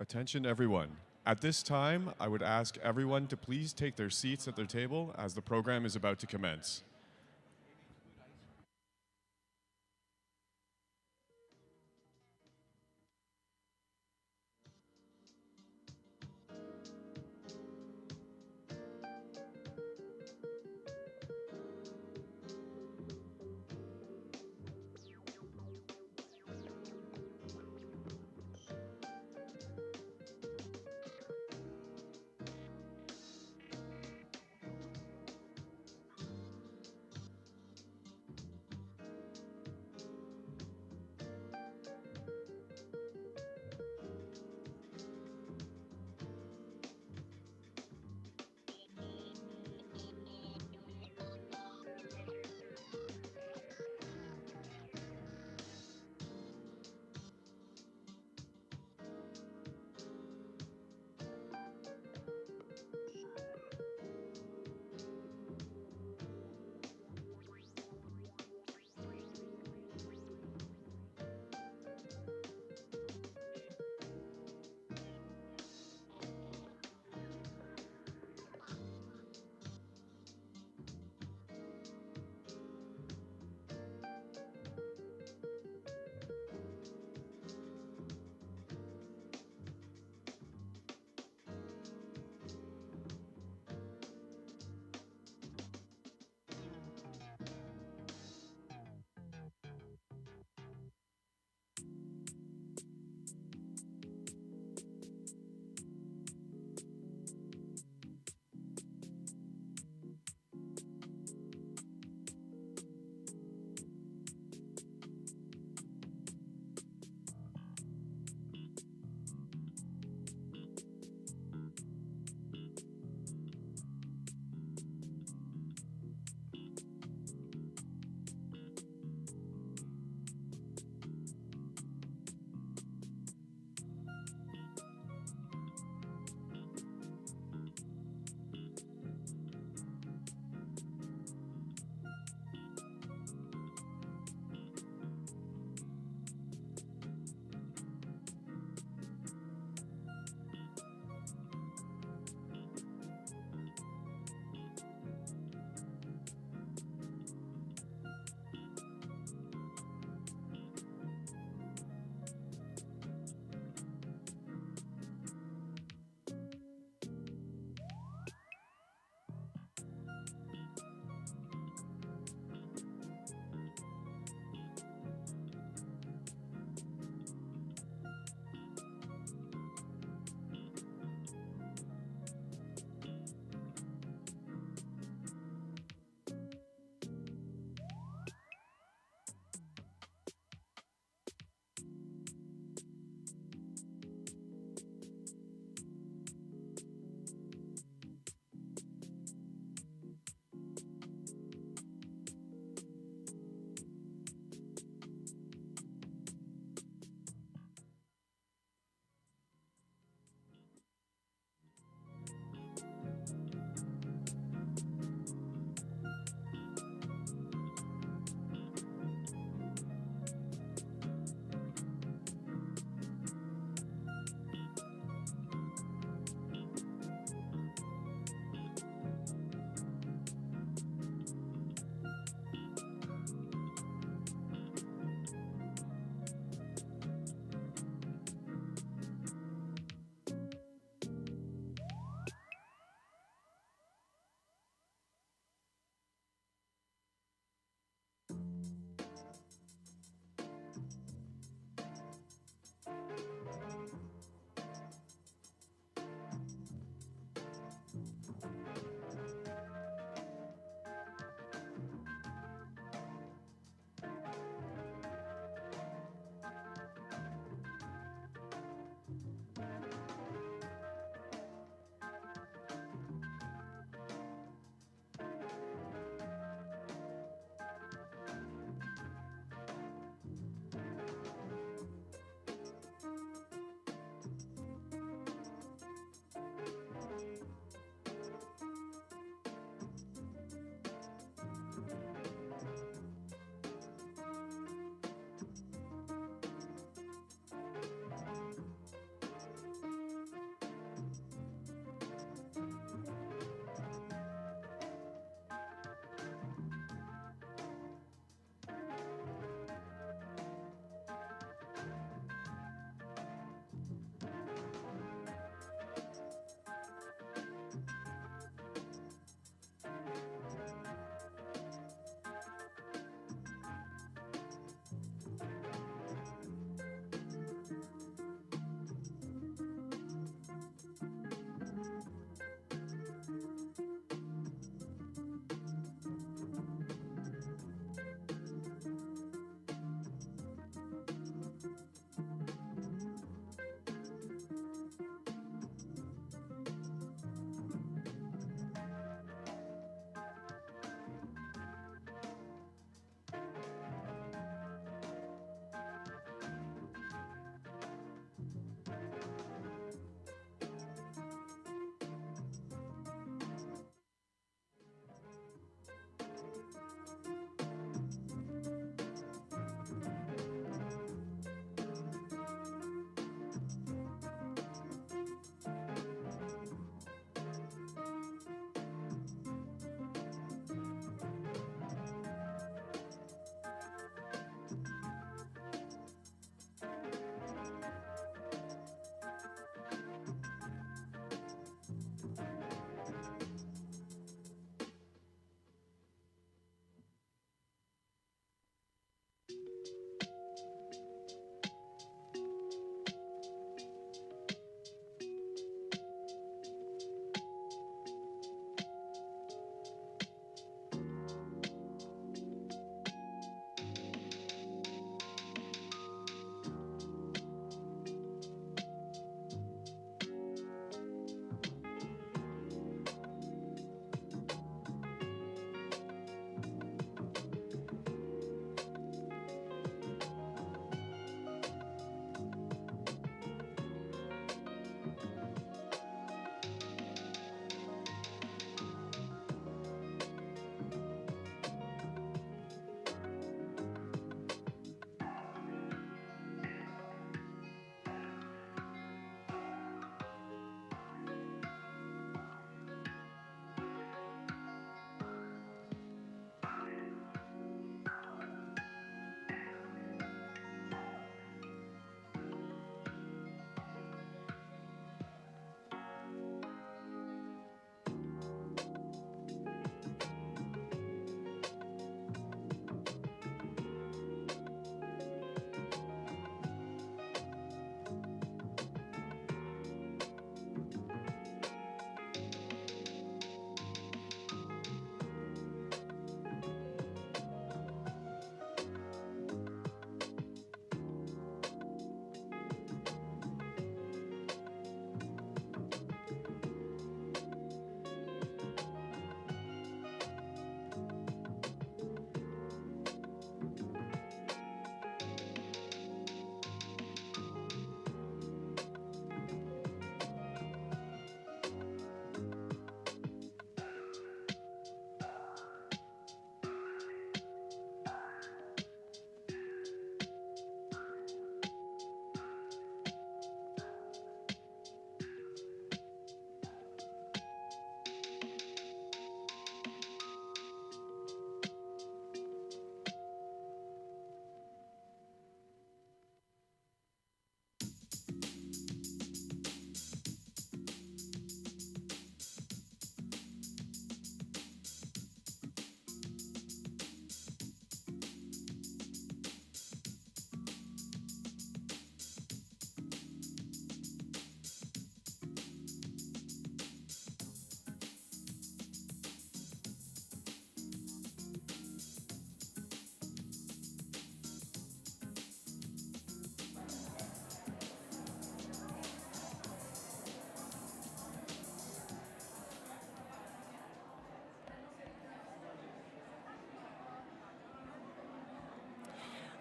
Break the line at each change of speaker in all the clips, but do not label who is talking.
Attention everyone. At this time, I would ask everyone to please take their seats at their table as the program is about to commence.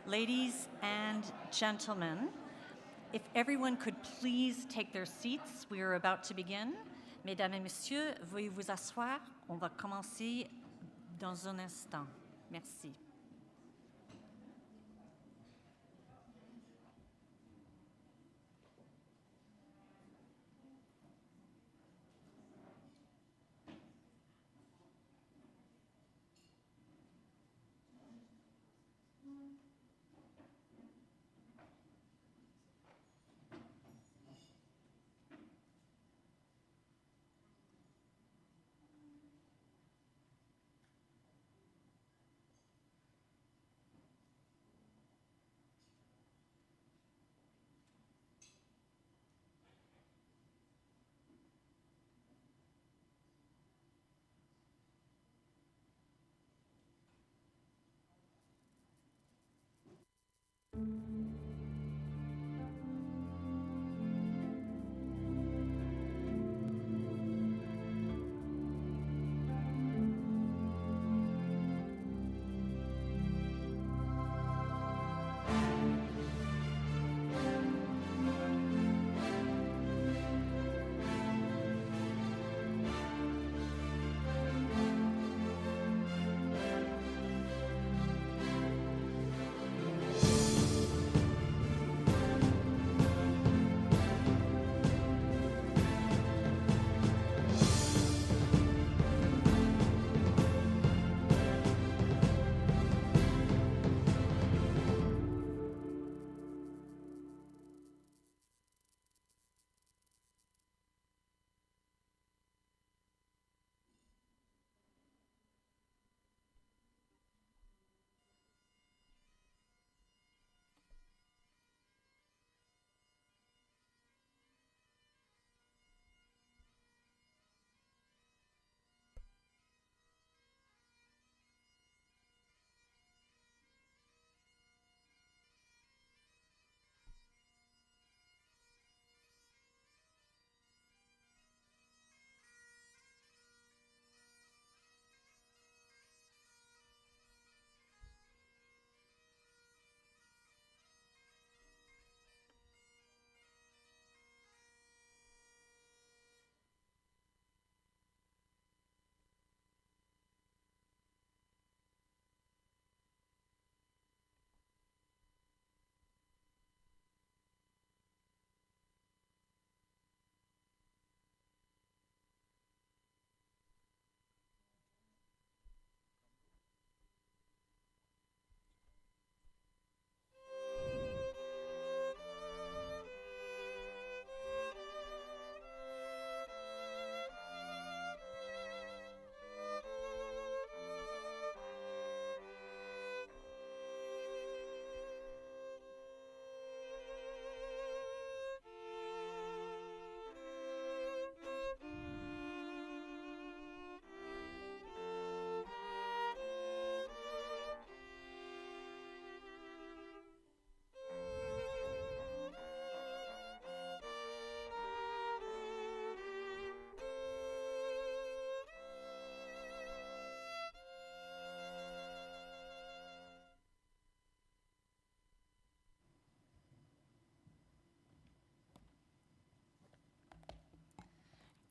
Ladies and gentlemen, if everyone could please take their seats, we are about to begin. Mesdames et messieurs, veuillez vous asseoir. On va commencer dans un instant. Merci.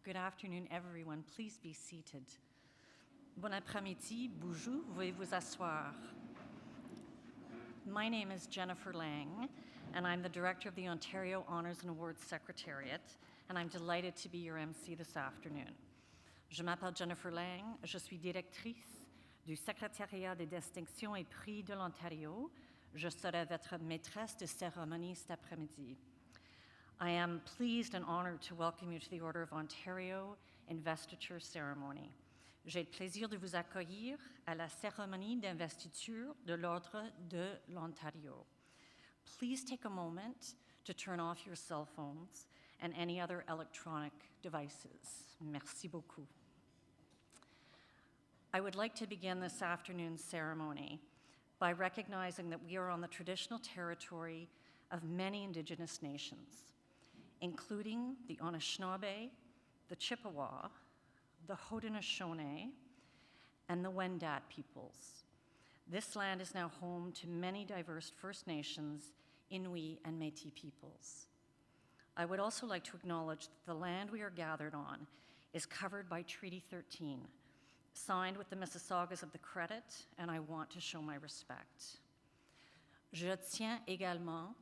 Good afternoon, everyone. Please be seated. Bon après-midi, bonjour, veuillez vous asseoir. My name is Jennifer Lang, and I'm the director of the Ontario Honours and Awards Secretariat, and I'm delighted to be your MC this afternoon. Je m'appelle Jennifer Lang, je suis directrice du Secrétariat des distinctions et prix de l'Ontario. Je serai votre maîtresse de cérémonie cet après-midi. I am pleased and honored to welcome you to the Order of Ontario Investiture Ceremony. J'ai le plaisir de vous accueillir à la cérémonie d'investiture de l'Ordre de l'Ontario. Please take a moment to turn off your cell phones and any other electronic devices. Merci beaucoup. I would like to begin this afternoon's ceremony by recognizing that we are on the traditional territory of many Indigenous nations, including the Anishinaabe, the Chippewa, the Haudenosaunee, and the Wendat peoples. This land is now home to many diverse First Nations, Inuit, and Métis peoples. I would also like to acknowledge that the land we are gathered on is covered by Treaty 13, signed with the Mississaugas of the Credit, and I want to show my respect. Je tiens également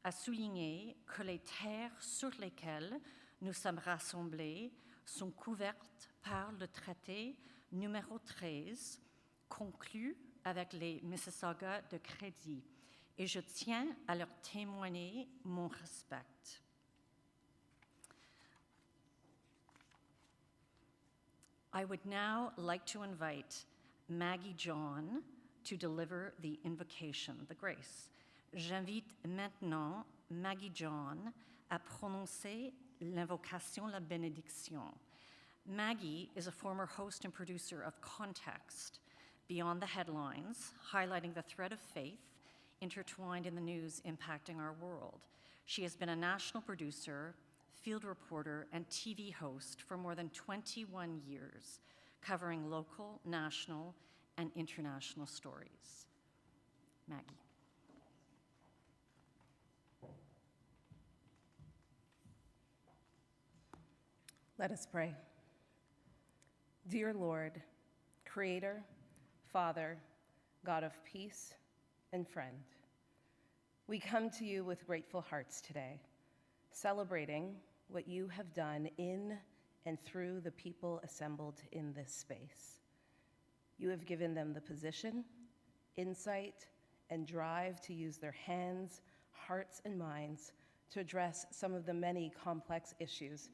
à souligner que les terres sur lesquelles nous sommes rassemblés sont couvertes par le traité numéro 13, conclu avec les Mississaugas de Crédit, et je tiens à leur témoigner mon respect. I would now like to invite Maggie John to deliver the invocation, the grace. J'invite maintenant Maggie John à prononcer l'invocation, la bénédiction. Maggie is a former host and producer of Context, Beyond the Headlines, highlighting the thread of faith intertwined in the news impacting our world. She has been a national producer, field reporter, and TV host for more than 21 years, covering local, national, and international stories. Maggie.
Let us pray. Dear Lord, Creator, Father, God of peace, and friend, we come to you with grateful hearts today, celebrating what you have done in and through the people assembled in this space. You have given them the position, insight, and drive to use their hands, hearts, and minds to address some of the many complex issues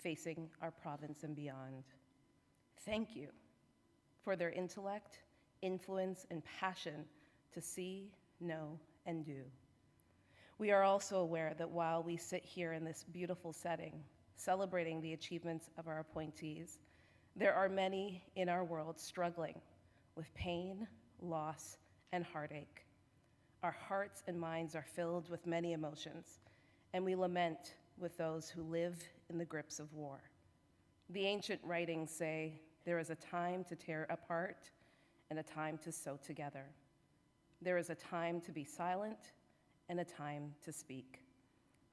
facing our province and beyond. Thank you for their intellect, influence, and passion to see, know, and do. We are also aware that while we sit here in this beautiful setting, celebrating the achievements of our appointees, there are many in our world struggling with pain, loss, and heartache. Our hearts and minds are filled with many emotions, and we lament with those who live in the grips of war. The ancient writings say there is a time to tear apart and a time to sew together. There is a time to be silent and a time to speak.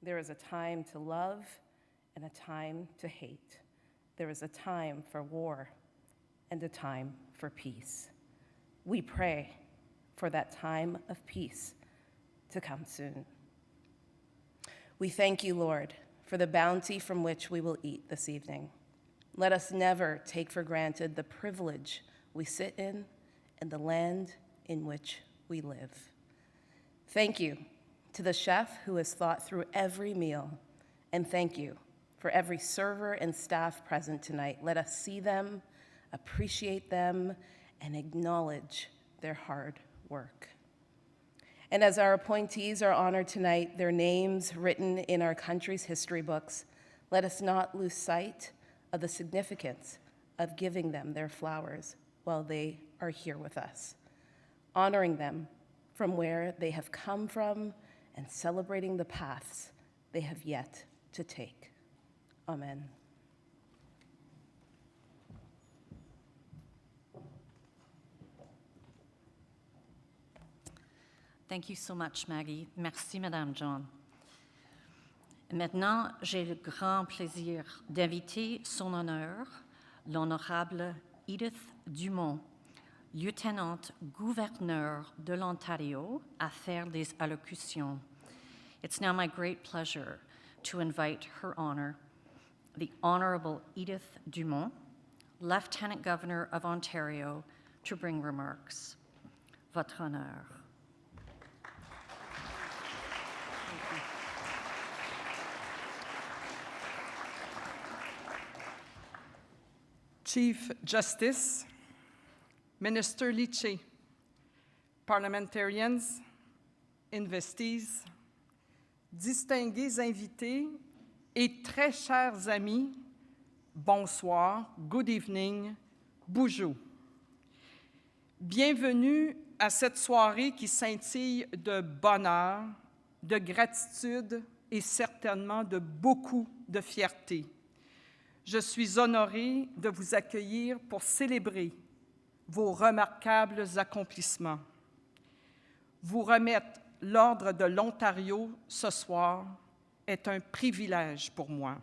There is a time to love and a time to hate. There is a time for war and a time for peace. We pray for that time of peace to come soon. We thank you, Lord, for the bounty from which we will eat this evening. Let us never take for granted the privilege we sit in and the land in which we live. Thank you to the chef who has thought through every meal, and thank you for every server and staff present tonight. Let us see them, appreciate them, and acknowledge their hard work. And as our appointees are honored tonight, their names written in our country's history books, let us not lose sight of the significance of giving them their flowers while they are here with us, honoring them from where they have come from and celebrating the paths they have yet to take. Amen.
Thank you so much, Maggie. Merci, Madame John. Maintenant, j'ai le grand plaisir d'inviter son honneur, l'honorable Edith Dumont, lieutenant gouverneur de l'Ontario, à faire des allocutions. It's now my great pleasure to invite Her Honor, the Honorable Edith Dumont, Lieutenant Governor of Ontario, to bring remarks. Votre honneur.
Chief Justice, Minister Licce, parliamentarians, investees, distingués invités et très chers amis, bonsoir, good evening, bonjour. Bienvenue à cette soirée qui scintille de bonheur, de gratitude et certainement de beaucoup de fierté. Je suis honorée de vous accueillir pour célébrer vos remarquables accomplissements. vous remettre l'Ordre de l'Ontario ce soir est un privilège pour moi.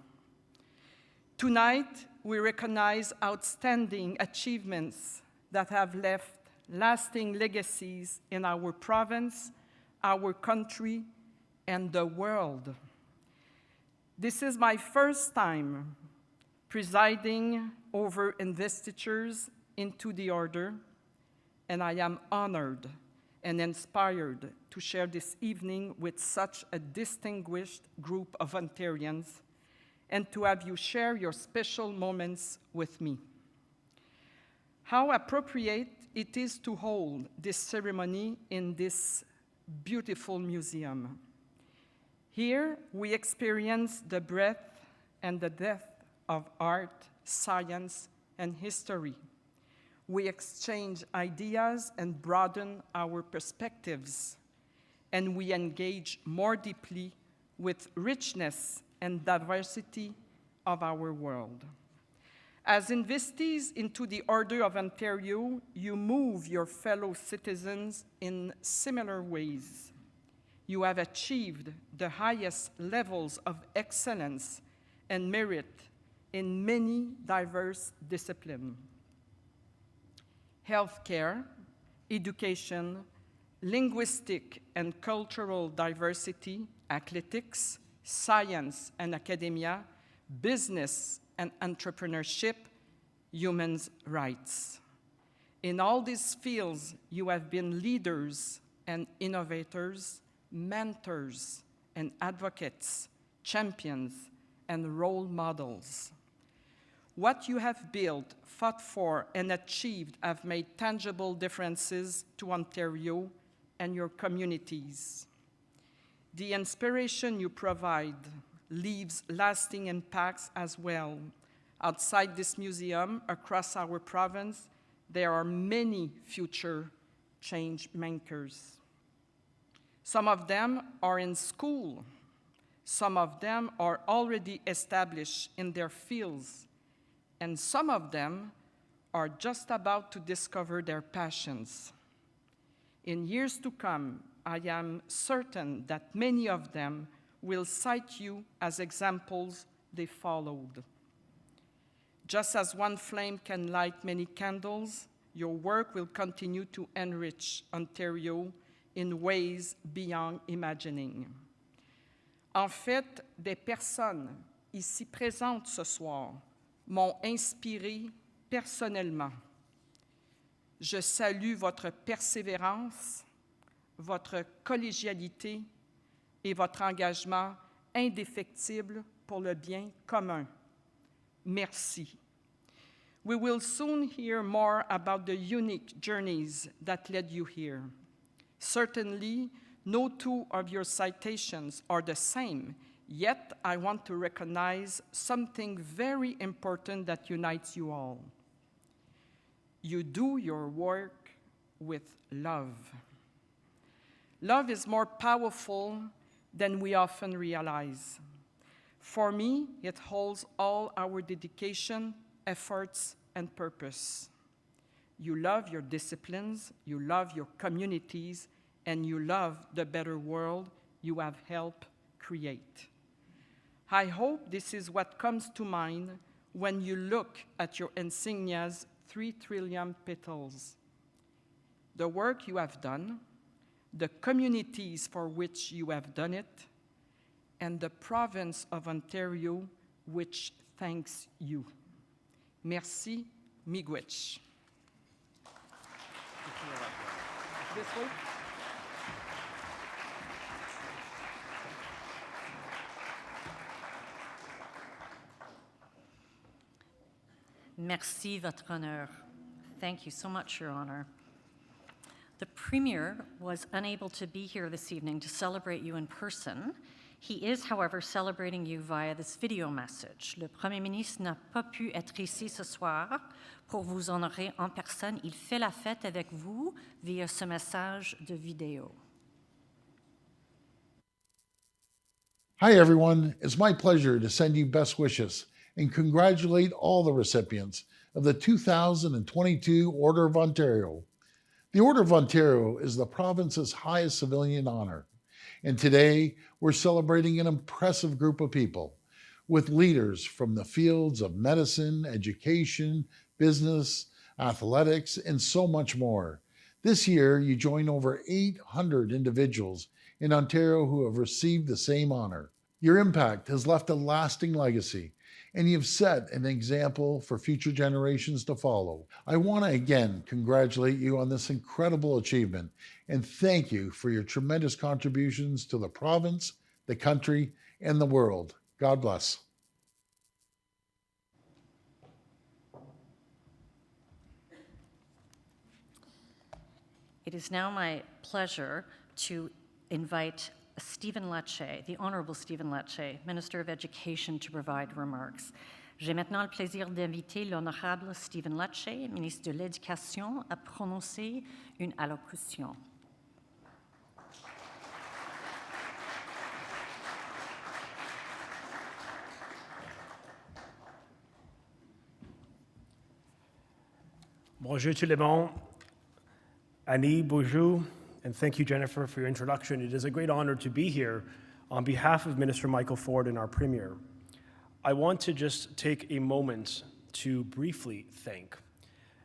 Tonight, we recognize outstanding achievements that have left lasting legacies in our province, our country, and the world. This is my first time presiding over investitures into the order, and I am honored and inspired to share this evening with such a distinguished group of Ontarians and to have you share your special moments with me. How appropriate it is to hold this ceremony in this beautiful museum. Here we experience the breadth and the depth of art, science, and history. We exchange ideas and broaden our perspectives, and we engage more deeply with richness and diversity of our world. As investees into the Order of Ontario, you move your fellow citizens in similar ways. You have achieved the highest levels of excellence and merit in many diverse disciplines. Healthcare, education, linguistic and cultural diversity, athletics, science and academia, business and entrepreneurship, human rights. In all these fields, you have been leaders and innovators, mentors and advocates, champions and role models. What you have built, fought for, and achieved have made tangible differences to Ontario and your communities. The inspiration you provide leaves lasting impacts as well. Outside this museum, across our province, there are many future change makers. Some of them are in school. Some of them are already established in their fields. And some of them are just about to discover their passions. In years to come, I am certain that many of them will cite you as examples they followed. Just as one flame can light many candles, your work will continue to enrich Ontario in ways beyond imagining. En fait, des personnes ici présentes ce soir m'ont inspiré personnellement. Je salue votre persévérance, votre collégialité et votre engagement indéfectible pour le bien commun. Merci. We will soon hear more about the unique journeys that led you here. Certainly, no two of your citations are the same. Yet, I want to recognize something very important that unites you all. You do your work with love. Love is more powerful than we often realize. For me, it holds all our dedication, efforts, and purpose. You love your disciplines, you love your communities, and you love the better world you have helped create. I hope this is what comes to mind when you look at your insignia's 3 trillion petals. The work you have done, the communities for which you have done it, and the province of Ontario which thanks you. Merci, miigwech. This way.
Merci, Votre Honneur. Thank you so much, Your Honor. The Premier was unable to be here this evening to celebrate you in person. He is, however, celebrating you via this video message. Le Premier ministre n'a pas pu être ici ce soir pour vous honorer en personne. Il fait la fête avec vous via ce message de vidéo.
Hi, everyone. It's my pleasure to send you best wishes and congratulate all the recipients of the 2022 Order of Ontario. The Order of Ontario is the province's highest civilian honor. And today, we're celebrating an impressive group of people with leaders from the fields of medicine, education, business, athletics, and so much more. This year, you join over 800 individuals in Ontario who have received the same honor. Your impact has left a lasting legacy, and you've set an example for future generations to follow. I want to again congratulate you on this incredible achievement and thank you for your tremendous contributions to the province, the country, and the world. God bless.
It is now my pleasure to invite Stephen Lecce, the Honorable Stephen Lecce, Minister of Education, to provide remarks. J'ai maintenant le plaisir d'inviter l'Honorable Stephen Lecce, ministre de l'Éducation, à prononcer une allocution.
Bonjour tout le monde. Annie, bonjour, and thank you, Jennifer, for your introduction. It is a great honor to be here on behalf of Minister Michael Ford and our Premier. I want to just take a moment to briefly thank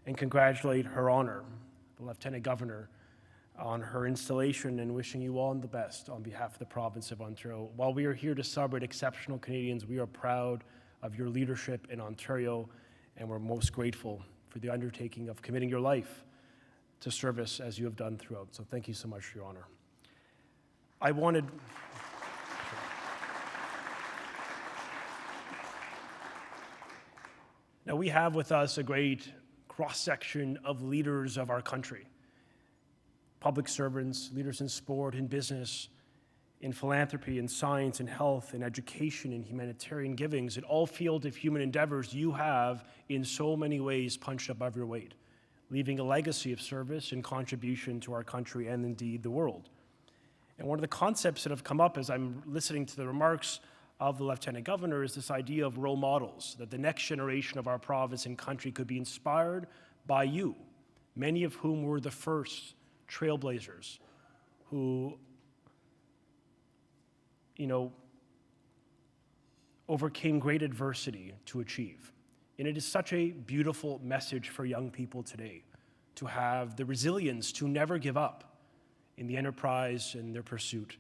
and congratulate Her Honor, the Lieutenant Governor, on her installation and wishing you all the best on behalf of the province of Ontario. While we are here to celebrate exceptional Canadians, we are proud of your leadership in Ontario, and we're most grateful for the undertaking of committing your life to service as you have done throughout. So thank you so much, Your Honor. Now we have with us a great cross-section of leaders of our country. Public servants, leaders in sport, in business, in philanthropy, in science, in health, in education, in humanitarian givings, in all fields of human endeavors, you have in so many ways punched above your weight, leaving a legacy of service and contribution to our country and indeed the world. And one of the concepts that have come up as I'm listening to the remarks of the Lieutenant Governor is this idea of role models, that the next generation of our province and country could be inspired by you, many of whom were the first trailblazers who, overcame great adversity to achieve. And it is such a beautiful message for young people today to have the resilience to never give up in the enterprise and their pursuit.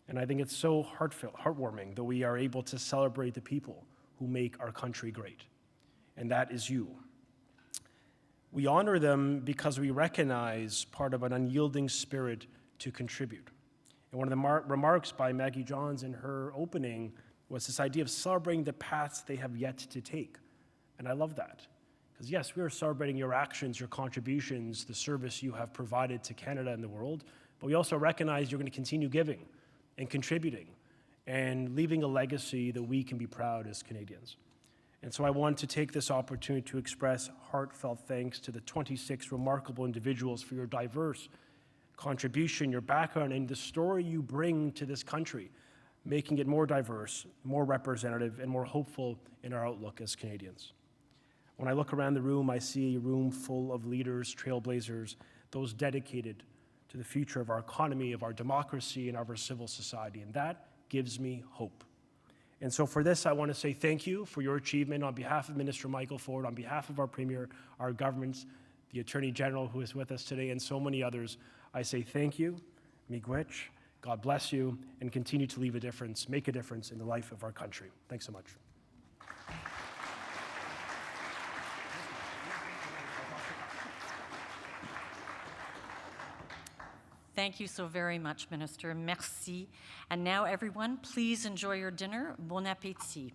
And I think it's so heartwarming that we are able to celebrate the people who make our country great. And that is you. We honor them because we recognize part of an unyielding spirit to contribute. And one of the remarks by Maggie Johns in her opening was this idea of celebrating the paths they have yet to take. And I love that. Because yes, we are celebrating your actions, your contributions, the service you have provided to Canada and the world, but we also recognize you're going to continue giving and contributing and leaving a legacy that we can be proud as Canadians. And so I want to take this opportunity to express heartfelt thanks to the 26 remarkable individuals for your diverse contribution, your background, and the story you bring to this country, making it more diverse, more representative, and more hopeful in our outlook as Canadians. When I look around the room, I see a room full of leaders, trailblazers, those dedicated to the future of our economy, of our democracy, and of our civil society, and that gives me hope. And so for this, I want to say thank you for your achievement on behalf of Minister Michael Ford, on behalf of our Premier, our governments, the Attorney General who is with us today, and so many others. I say thank you, miigwech, God bless you, and continue to leave a difference, make a difference in the life of our country. Thanks so much.
Thank you so very much, Minister. Merci. And now, everyone, please enjoy your dinner. Bon appétit.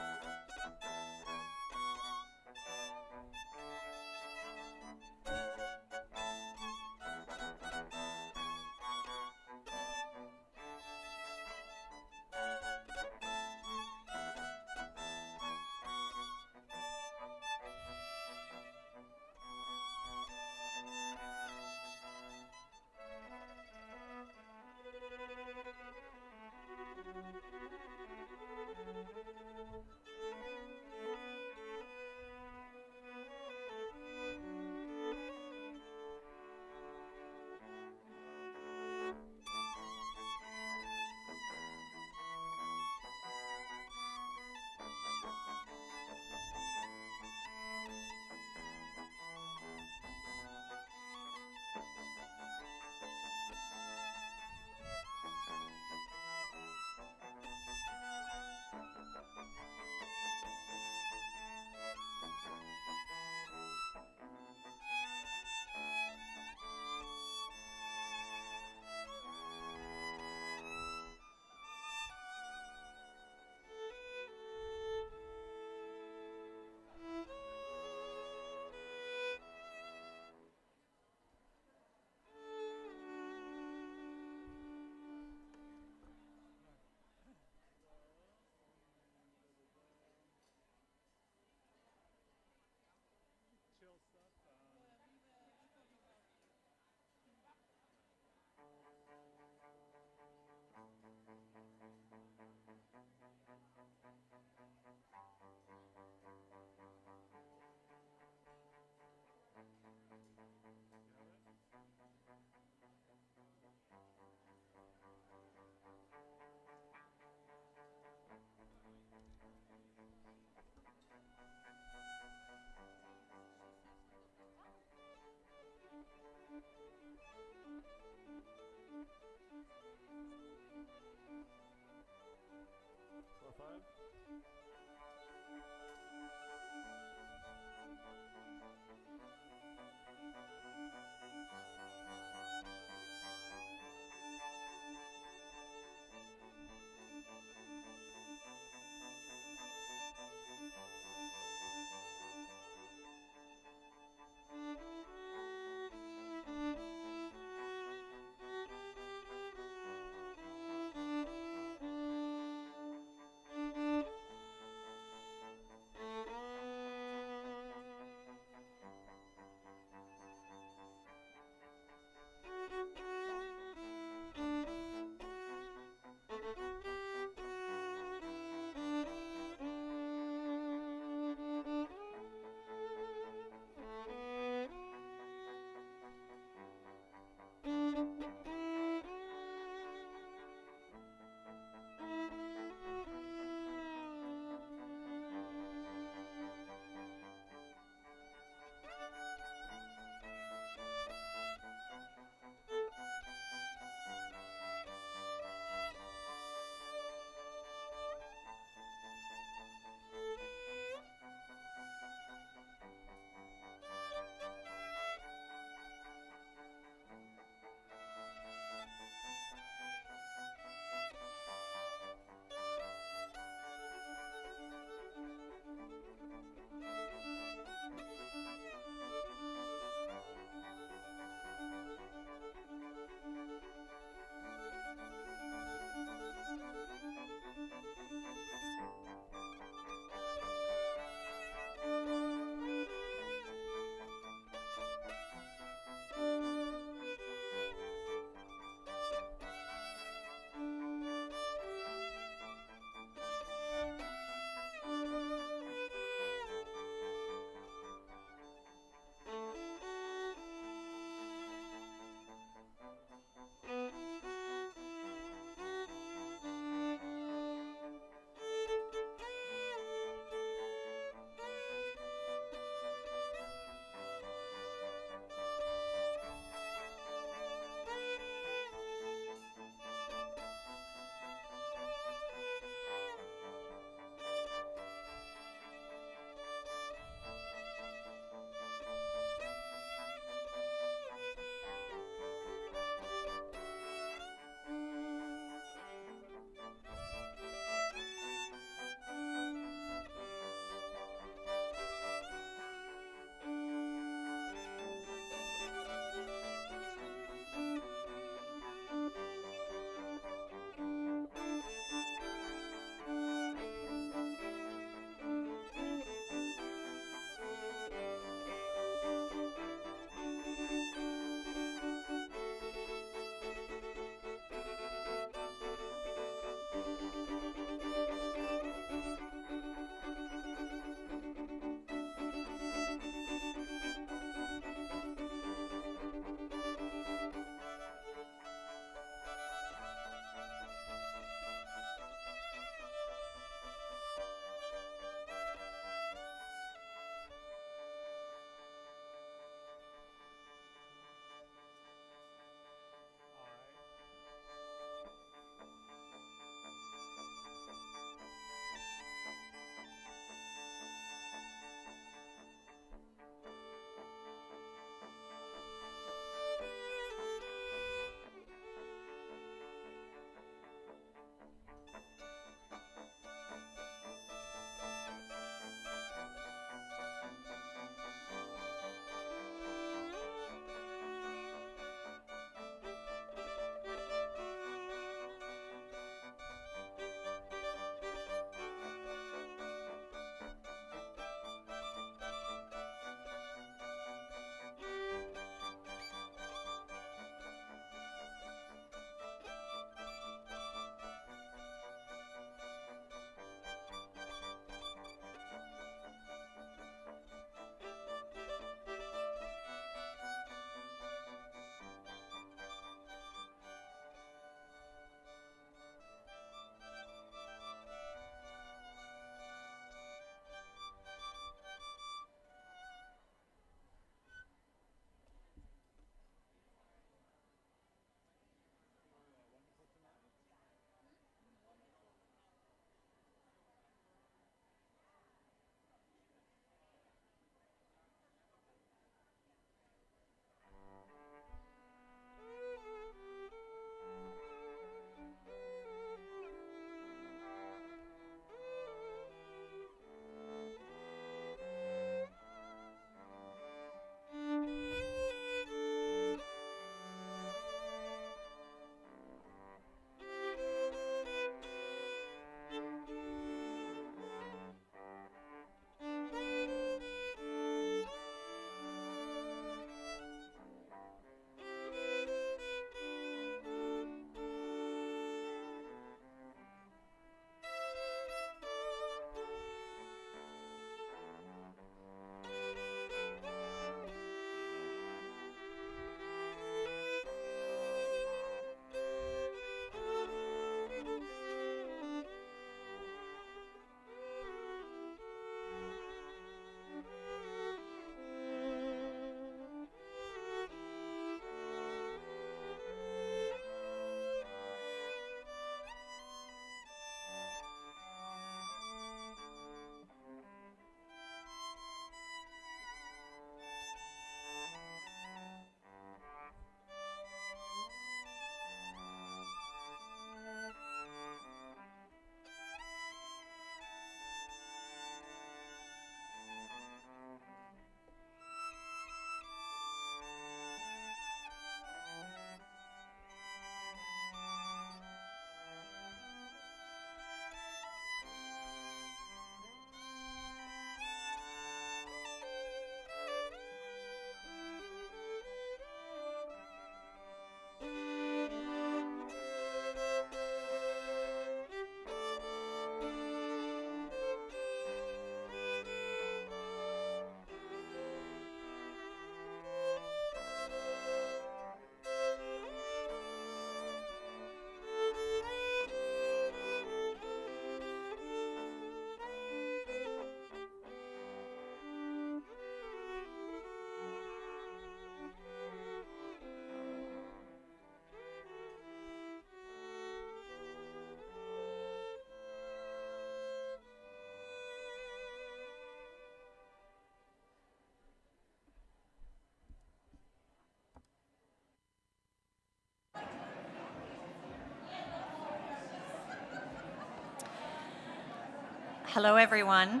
Hello, everyone.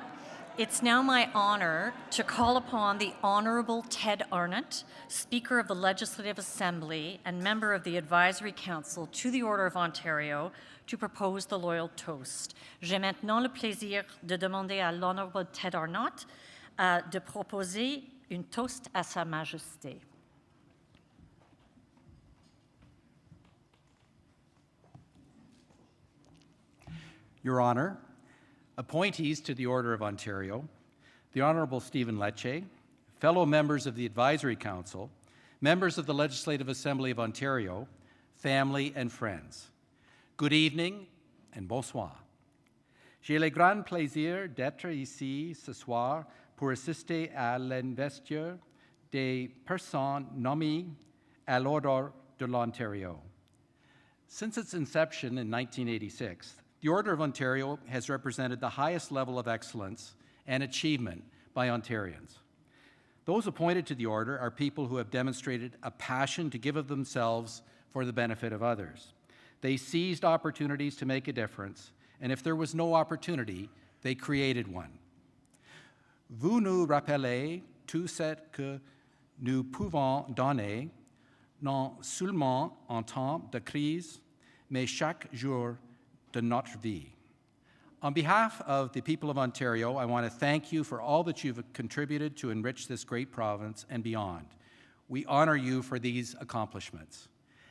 It's now my honor to call upon the Honorable Ted Arnott, Speaker of the Legislative Assembly and member of the Advisory Council to the Order of Ontario, to propose the loyal toast. J'ai maintenant le plaisir de demander à l'Honorable Ted Arnott de proposer un toast à Sa Majesté.
Your Honor, appointees to the Order of Ontario, the Honourable Stephen Lecce, fellow members of the Advisory Council, members of the Legislative Assembly of Ontario, family and friends. Good evening and bonsoir. J'ai le grand plaisir d'être ici ce soir pour assister à l'investiture des personnes nommées à l'Ordre de l'Ontario. Since its inception in 1986, the Order of Ontario has represented the highest level of excellence and achievement by Ontarians. Those appointed to the Order are people who have demonstrated a passion to give of themselves for the benefit of others. They seized opportunities to make a difference, and if there was no opportunity, they created one. Vous nous rappelez tout ce que nous pouvons donner, non seulement en temps de crise, mais chaque jour de notre vie. On behalf of the people of Ontario, I want to thank you for all that you've contributed to enrich this great province and beyond. We honor you for these accomplishments.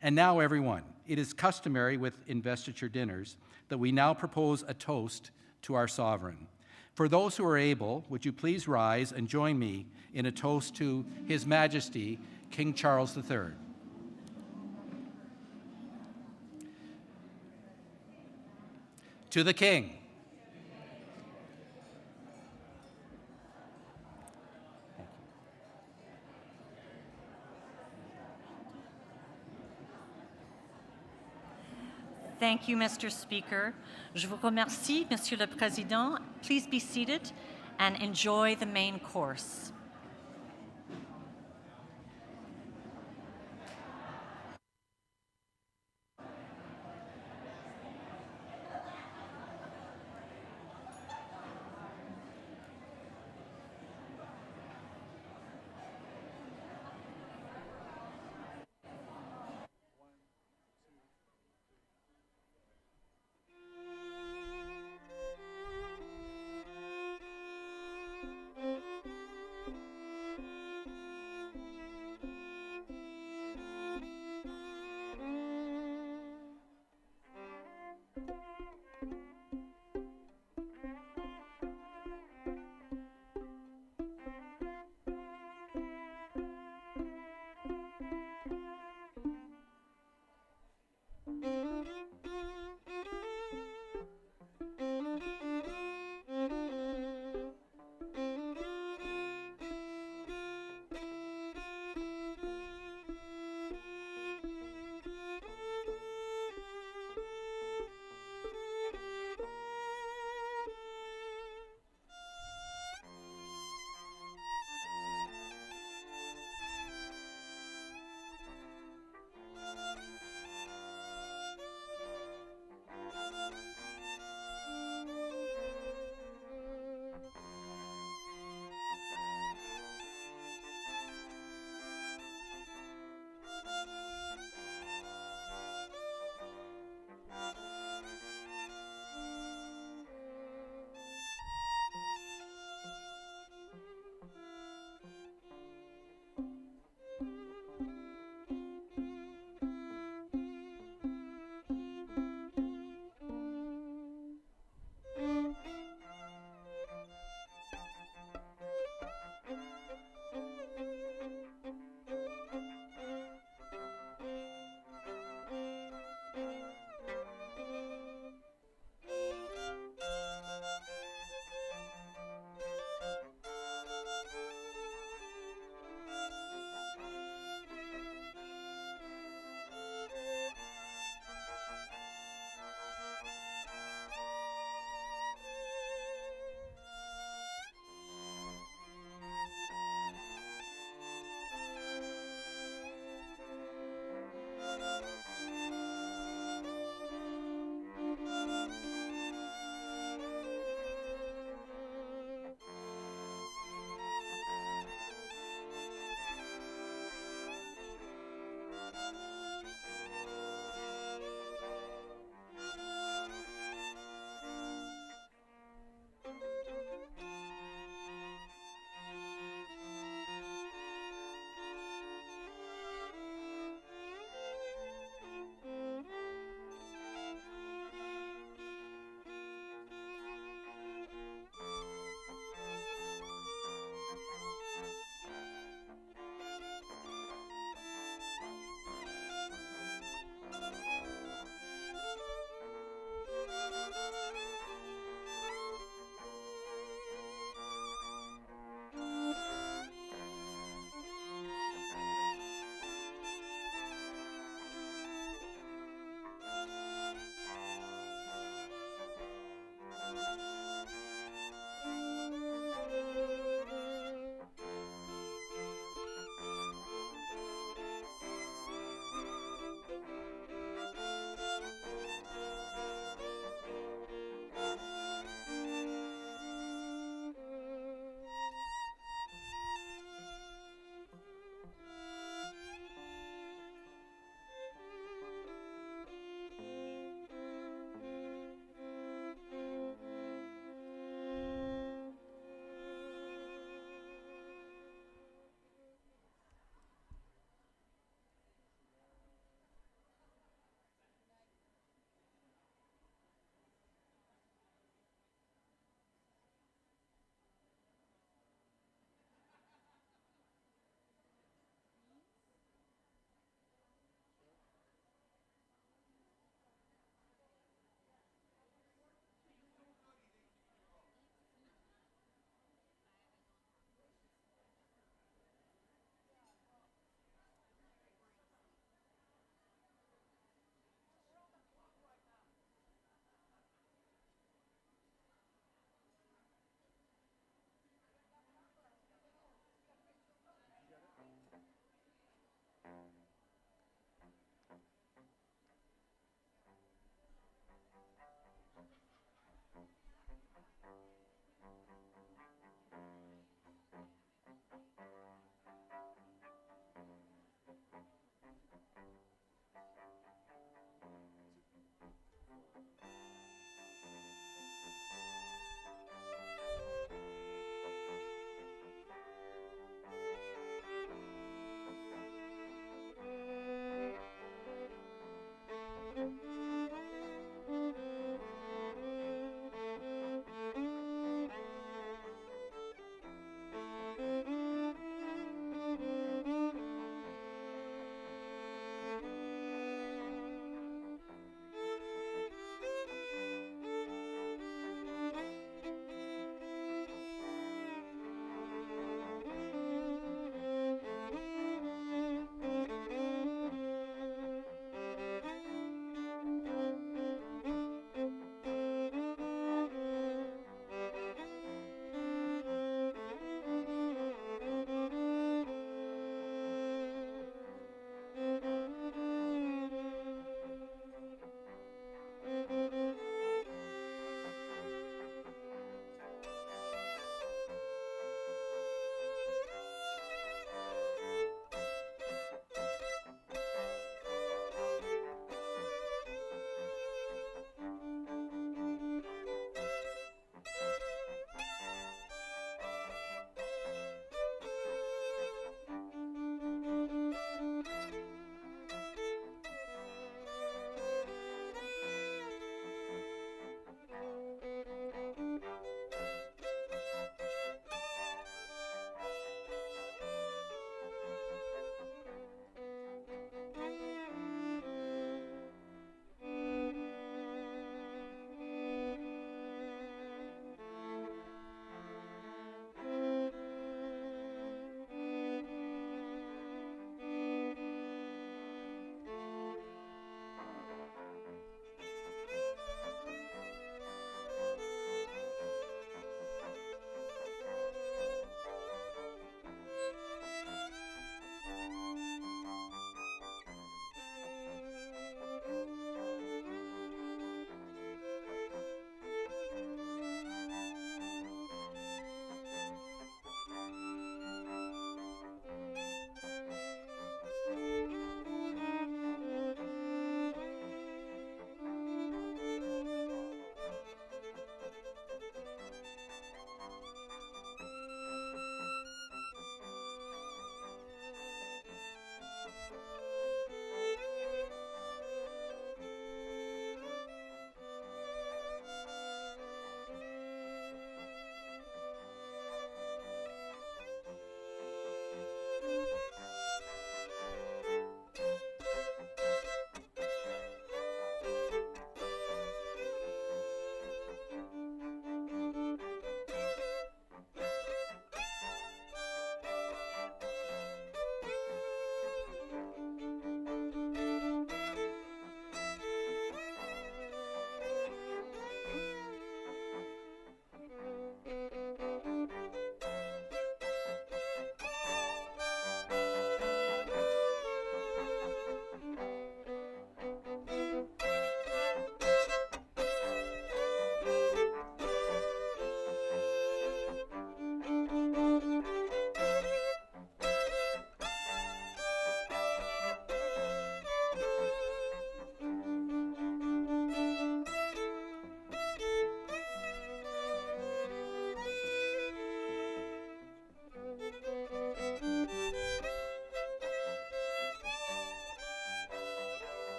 And now, everyone, it is customary with investiture dinners that we now propose a toast to our sovereign. For those who are able, would you please rise and join me in a toast to His Majesty, King Charles III. To the King.
Thank you, Mr. Speaker. Je vous remercie, Monsieur le Président. Please be seated and enjoy the main course.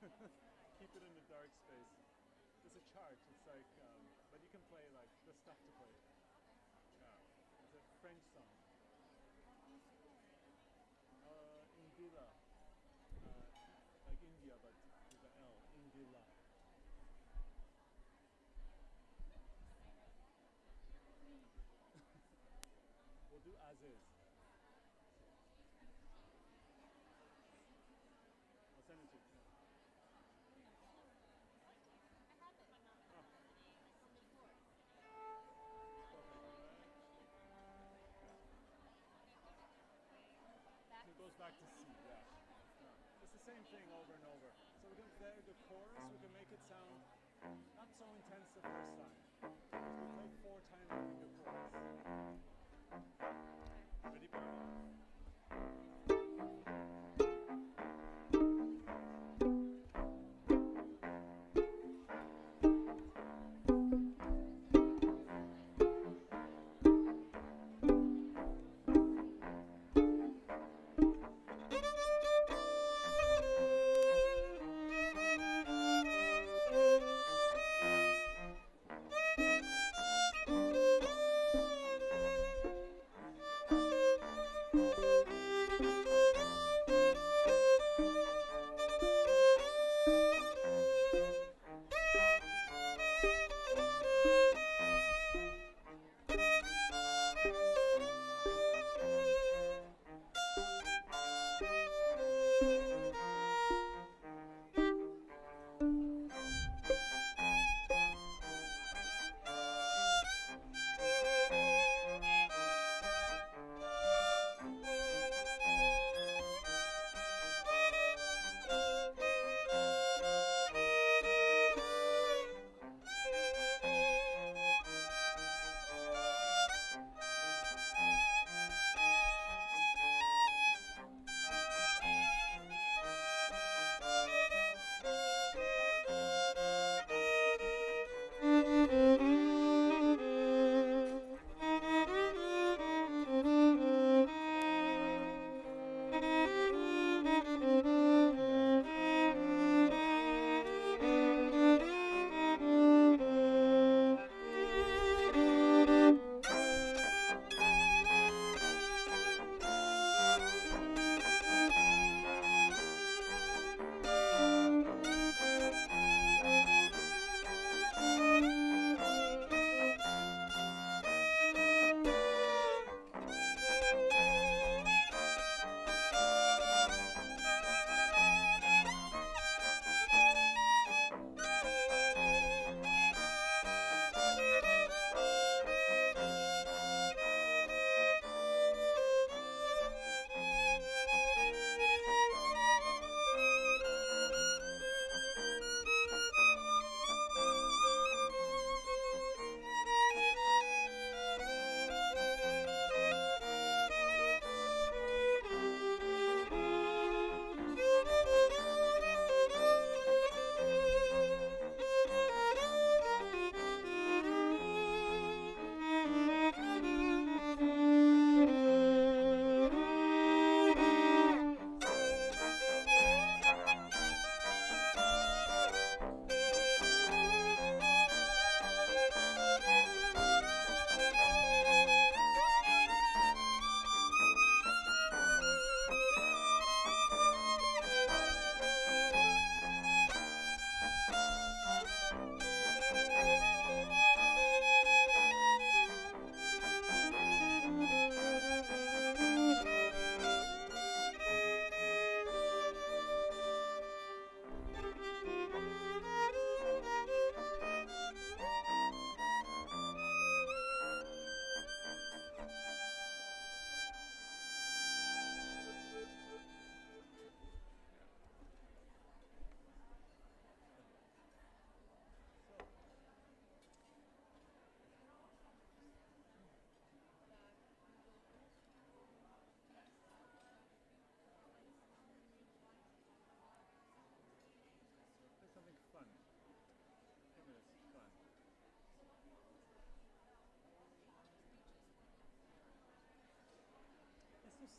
Keep it in the dark space. There's a chart. It's like, but you can play like the stuff to play. Yeah, it's a French song. Indila, like India, but with an L. Indila. We'll do as is. I'll send it to you. It goes back to C, yeah. It's the same thing over and over. So we can the chorus, we can make it sound not so intense the first time. So we play 4 times the chorus. Ready, Barney?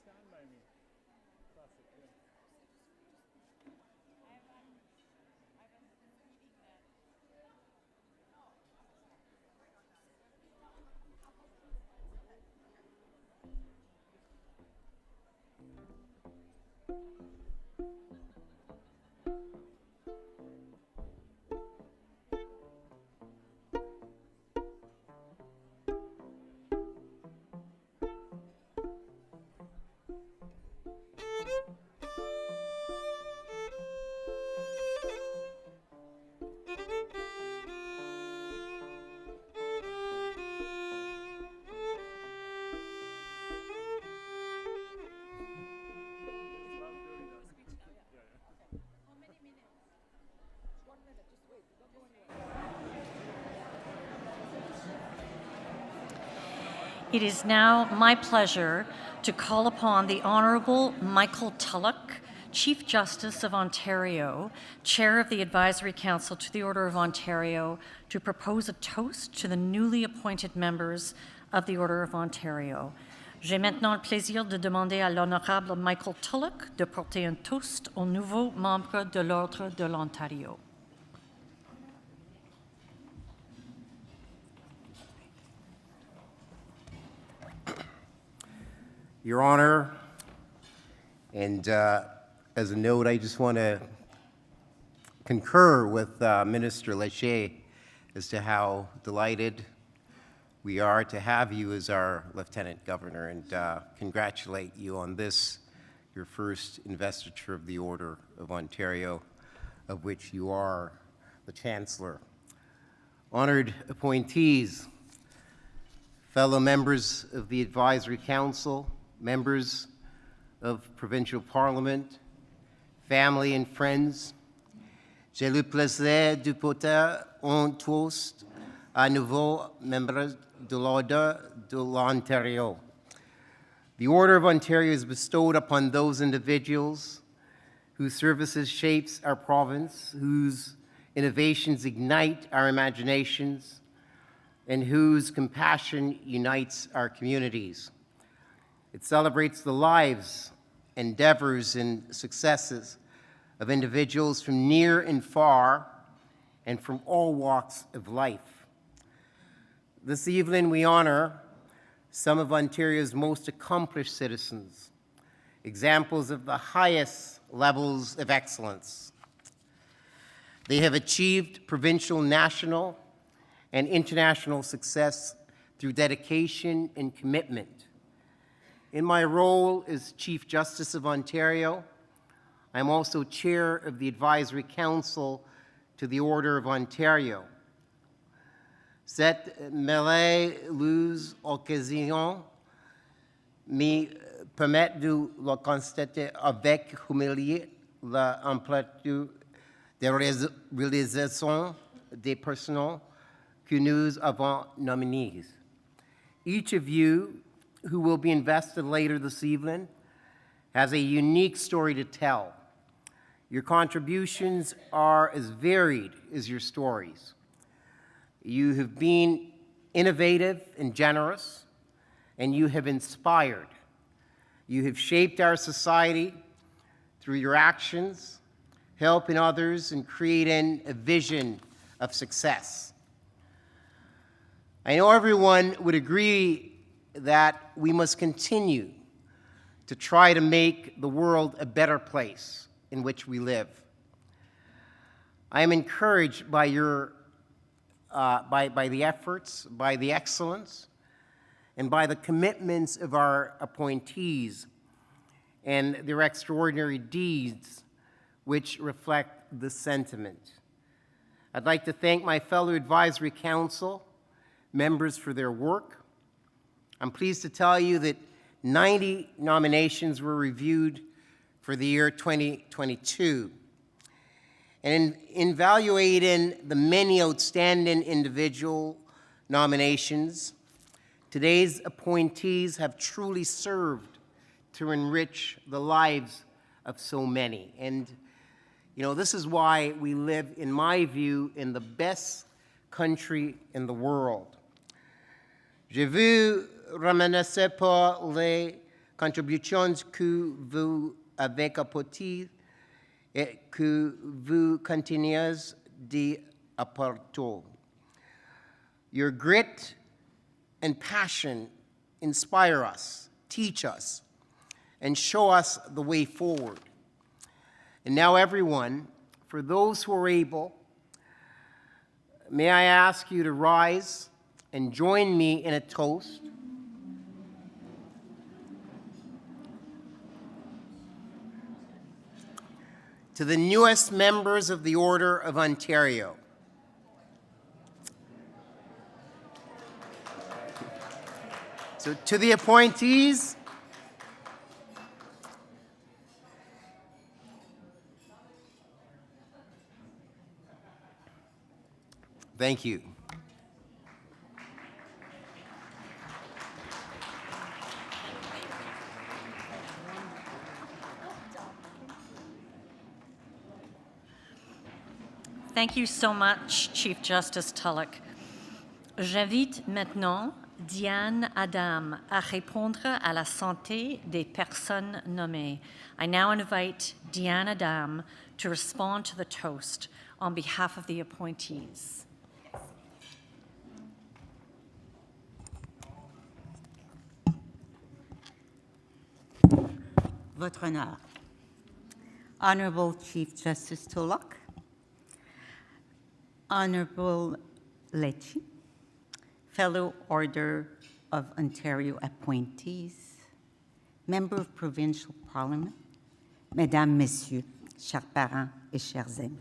Stand by me. Classic, yeah.
It is now my pleasure to call upon the Honorable Michael Tulloch, Chief Justice of Ontario, Chair of the Advisory Council to the Order of Ontario, to propose a toast to the newly appointed members of the Order of Ontario. J'ai maintenant le plaisir de demander à l'Honorable Michael Tulloch de porter un toast aux nouveaux membres de l'Ordre de l'Ontario.
Your Honor, and as a note, I just want to concur with Minister Léger as to how delighted we are to have you as our Lieutenant Governor, and congratulate you on this, your first investiture of the Order of Ontario, of which you are the Chancellor. Honored appointees, fellow members of the Advisory Council, members of Provincial Parliament, family and friends, j'ai le plaisir de porter un toast à nouveau membres de l'Ordre de l'Ontario. The Order of Ontario is bestowed upon those individuals whose services shapes our province, whose innovations ignite our imaginations, and whose compassion unites our communities. It celebrates the lives, endeavors, and successes of individuals from near and far and from all walks of life. This evening, we honor some of Ontario's most accomplished citizens, examples of the highest levels of excellence. They have achieved provincial, national, and international success through dedication and commitment. In my role as Chief Justice of Ontario, I'm also Chair of the Advisory Council to the Order of Ontario. Cette merveilleuse occasion me permet de le constater avec humilité l'amplitude des réalisations des personnes que nous avons nominées. Each of you who will be invested later this evening has a unique story to tell. Your contributions are as varied as your stories. You have been innovative and generous, and you have inspired. You have shaped our society through your actions, helping others and creating a vision of success. I know everyone would agree that we must continue to try to make the world a better place in which we live. I am encouraged by your by the efforts, by the excellence, and by the commitments of our appointees and their extraordinary deeds which reflect this sentiment. I'd like to thank my fellow Advisory Council members for their work. I'm pleased to tell you that 90 nominations were reviewed for the year 2022. And in evaluating the many outstanding individual nominations, today's appointees have truly served to enrich the lives of so many. And, you know, this is why we live, in my view, in the best country in the world. Je veux remercier pour les contributions que vous avez apportées et que vous continuez d'apporter. Your grit and passion inspire us, teach us, and show us the way forward. And now everyone, for those who are able, may I ask you to rise and join me in a toast to the newest members of the Order of Ontario. So to the appointees, thank you.
Thank you so much, Chief Justice Tulloch. J'invite maintenant Diane Adam à répondre à la santé des personnes nommées. I now invite Diane Adam to respond to the toast on behalf of the appointees.
Votre honneur. Honorable Chief Justice Tulloch, Honorable Lecce, fellow Order of Ontario appointees, Member of Provincial Parliament, Mesdames, Messieurs, chers parents et chers amis.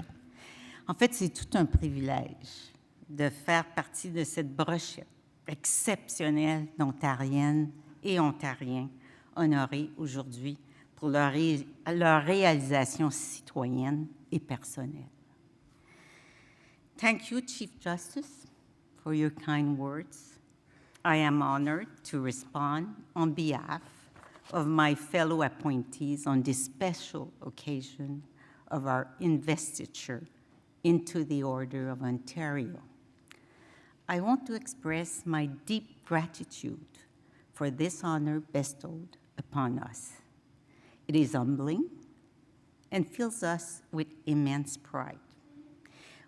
En fait, c'est tout un privilège de faire partie de cette brochette exceptionnelle d'Ontariennes et Ontariens honorés aujourd'hui pour leur réalisation citoyenne et personnelle. Thank you, Chief Justice, for your kind words. I am honored to respond on behalf of my fellow appointees on this special occasion of our investiture into the Order of Ontario. I want to express my deep gratitude for this honor bestowed upon us. It is humbling and fills us with immense pride.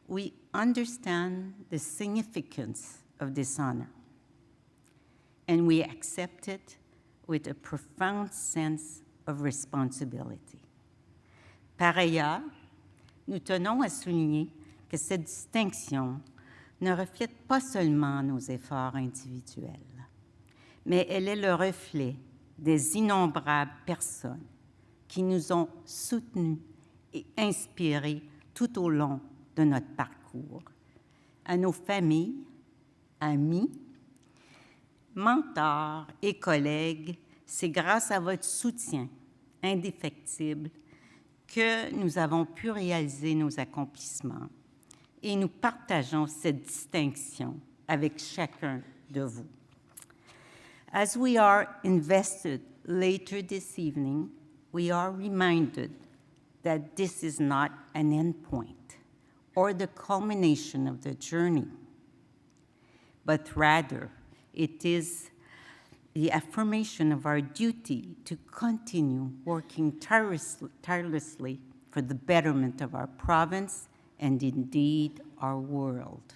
We understand the significance of this honor, and we accept it with a profound sense of responsibility. Par ailleurs, nous tenons à souligner que cette distinction ne reflète pas seulement nos efforts individuels, mais elle est le reflet des innombrables personnes qui nous ont soutenus et inspirés tout au long de notre parcours. À nos familles, amis, mentors et collègues, c'est grâce à votre soutien indéfectible que nous avons pu réaliser nos accomplissements et nous partageons cette distinction avec chacun de vous. As we are invested later this evening, we are reminded that this is not an endpoint or the culmination of the journey, but rather it is the affirmation of our duty to continue working tirelessly for the betterment of our province and indeed our world.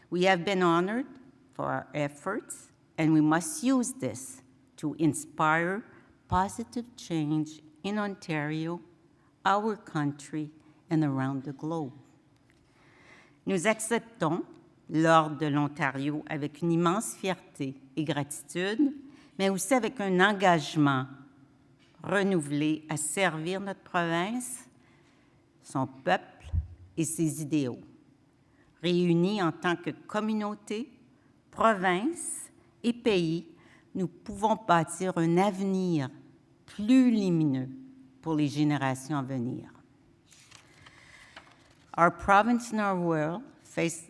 We have been honored for our efforts, and we must use this to inspire positive change in Ontario, our country, and around the globe. Nous acceptons l'Ordre de l'Ontario avec une immense fierté et gratitude, mais aussi avec un engagement renouvelé à servir notre province, son peuple et ses idéaux. Réunis en tant que communauté, province et pays, nous pouvons bâtir un avenir plus lumineux pour les générations à venir. Our province and our world face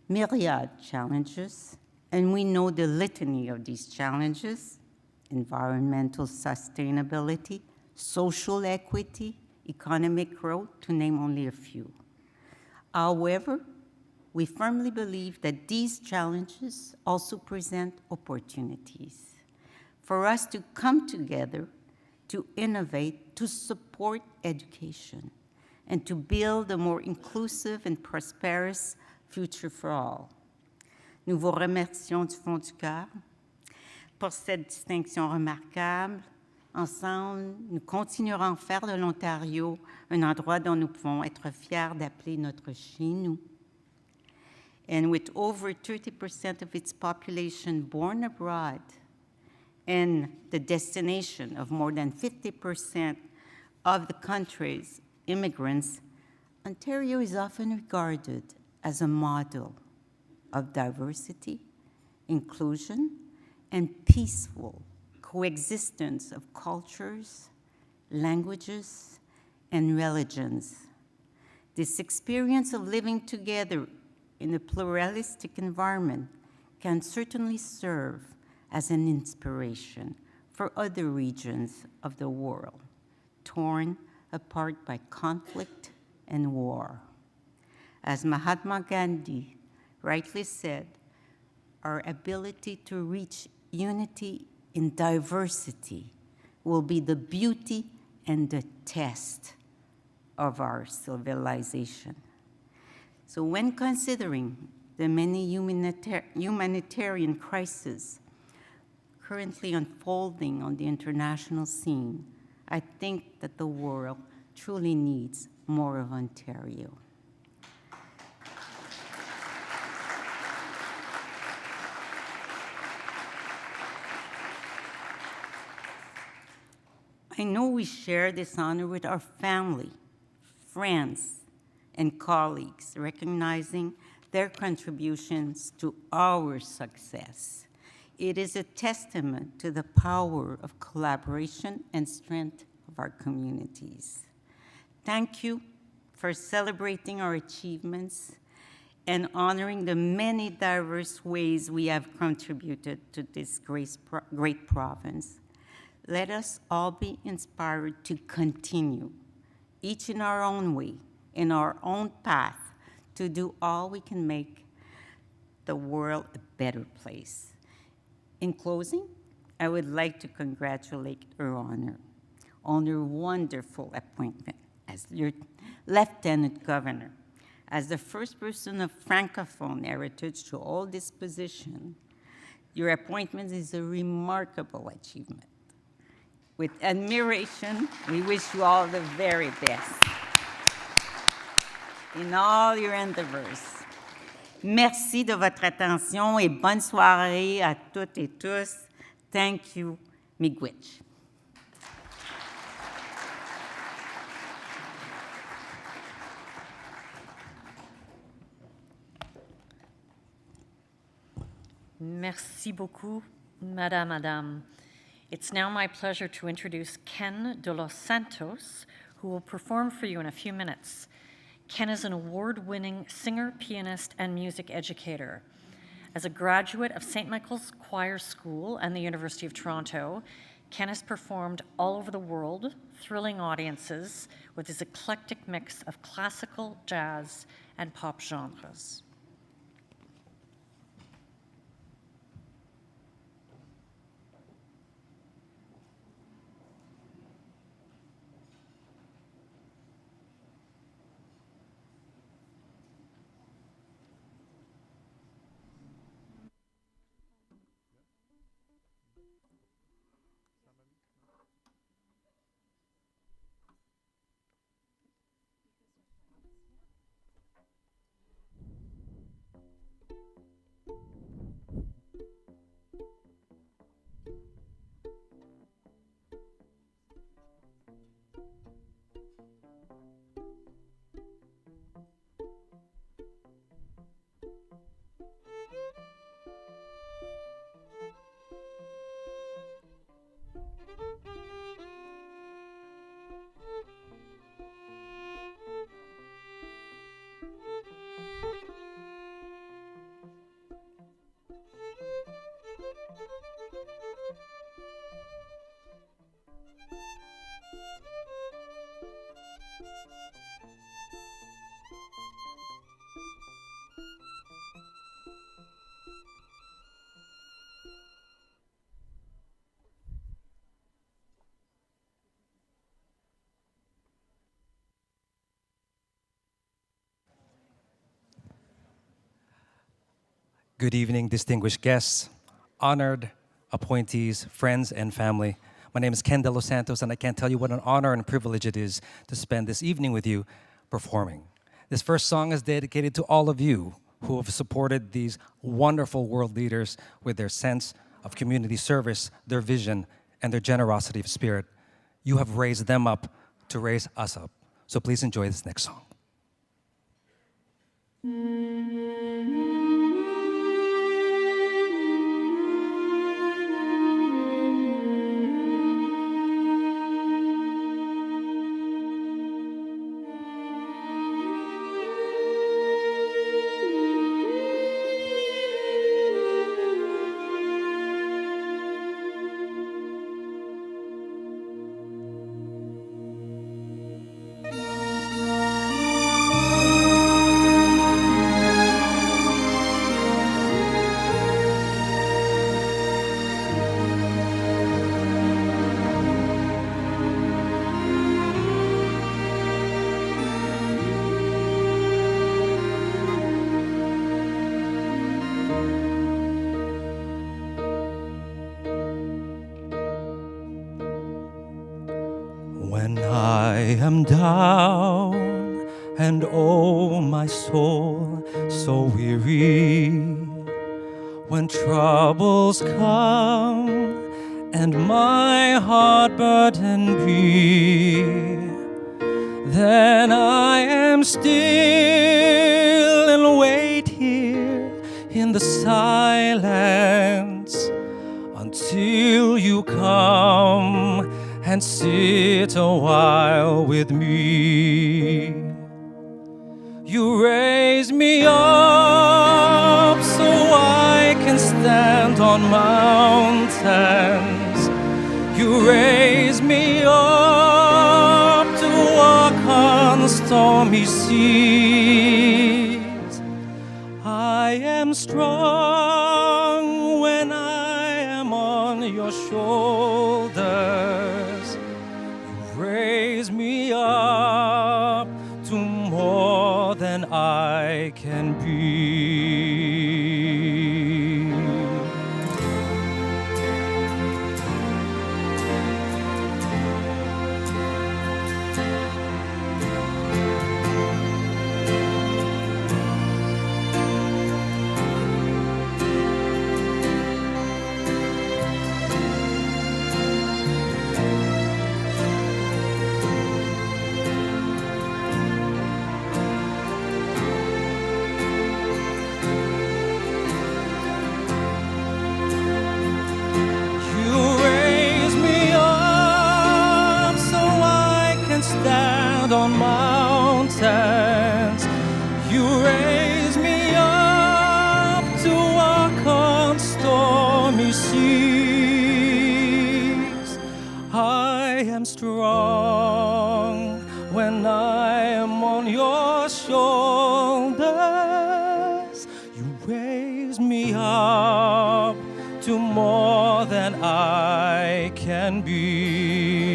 myriad challenges, and we know the litany of these challenges: environmental sustainability, social equity, economic growth, to name only a few. However, we firmly believe that these challenges also present opportunities for us to come together, to innovate, to support education, and to build a more inclusive and prosperous future for all. Nous vous remercions du fond du cœur pour cette distinction remarquable. Ensemble, nous continuerons à faire de l'Ontario un endroit dont nous pouvons être fiers d'appeler notre chez-nous. And with over 30% of its population born abroad and the destination of more than 50% of the country's immigrants, Ontario is often regarded as a model of diversity, inclusion, and peaceful coexistence of cultures, languages, and religions. This experience of living together in a pluralistic environment can certainly serve as an inspiration for other regions of the world, torn apart by conflict and war. As Mahatma Gandhi rightly said, our ability to reach unity in diversity will be the beauty and the test of our civilization. So when considering the many humanitarian crises currently unfolding on the international scene, I think that the world truly needs more of Ontario. I know we share this honor with our family, friends, and colleagues, recognizing their contributions to our success. It is a testament to the power of collaboration and strength of our communities. Thank you for celebrating our achievements and honoring the many diverse ways we have contributed to this great province. Let us all be inspired to continue, each in our own way, in our own path, to do all we can make the world a better place. In closing, I would like to congratulate Her Honor on her wonderful appointment as your Lieutenant Governor. As the first person of Francophone heritage to hold this position, your appointment is a remarkable achievement. With admiration, we wish you all the very best in all your endeavors. Merci de votre attention et bonne soirée à toutes et tous. Thank you, Miigwech.
Merci beaucoup, Madame. It's now my pleasure to introduce Ken de los Santos, who will perform for you in a few minutes. Ken is an award-winning singer, pianist, and music educator. As a graduate of St. Michael's Choir School and the University of Toronto, Ken has performed all over the world, thrilling audiences with his eclectic mix of classical, jazz, and pop genres.
Good evening, distinguished guests, honored appointees, friends, and family. My name is Ken de los Santos, and I can't tell you what an honor and privilege it is to spend this evening with you performing. This first song is dedicated to all of you who have supported these wonderful world leaders with their sense of community service, their vision, and their generosity of spirit. You have raised them up to raise us up. So please enjoy this next song. When I am down and oh my soul so weary, when troubles come and my heart burden be, then I am still and wait here in the silence until you come and sit a while with me. You raise me up so I can stand on mountains. You raise me up to walk on stormy seas. I am strong when I am on your shoulders. You raise me up to more than I can be. On mountains, you raise me up to walk on stormy seas. I am strong when I am on your shoulders. You raise me up to more than I can be.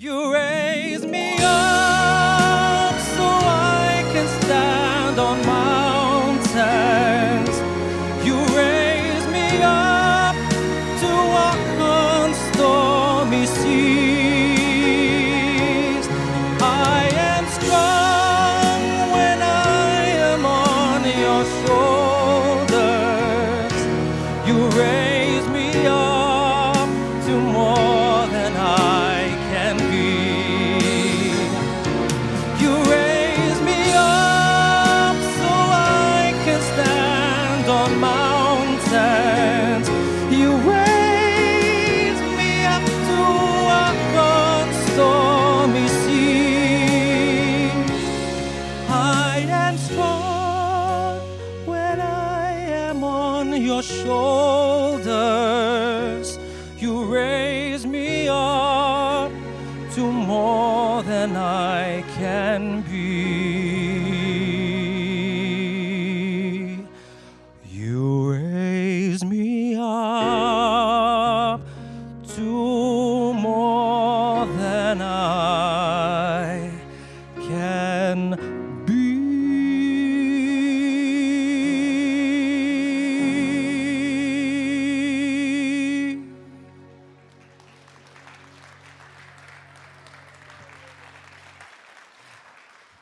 You raise me up so I can stand on mountains. You raise me up to walk on stormy seas. I am strong when I am on your shoulders. You raise me up to more than I can be. You raise me up so I can stand on mountains. You raise me up to walk on stormy seas. I am strong when I am on your shoulders. You raise me up to more than I can be. You raise me up to more than I can be.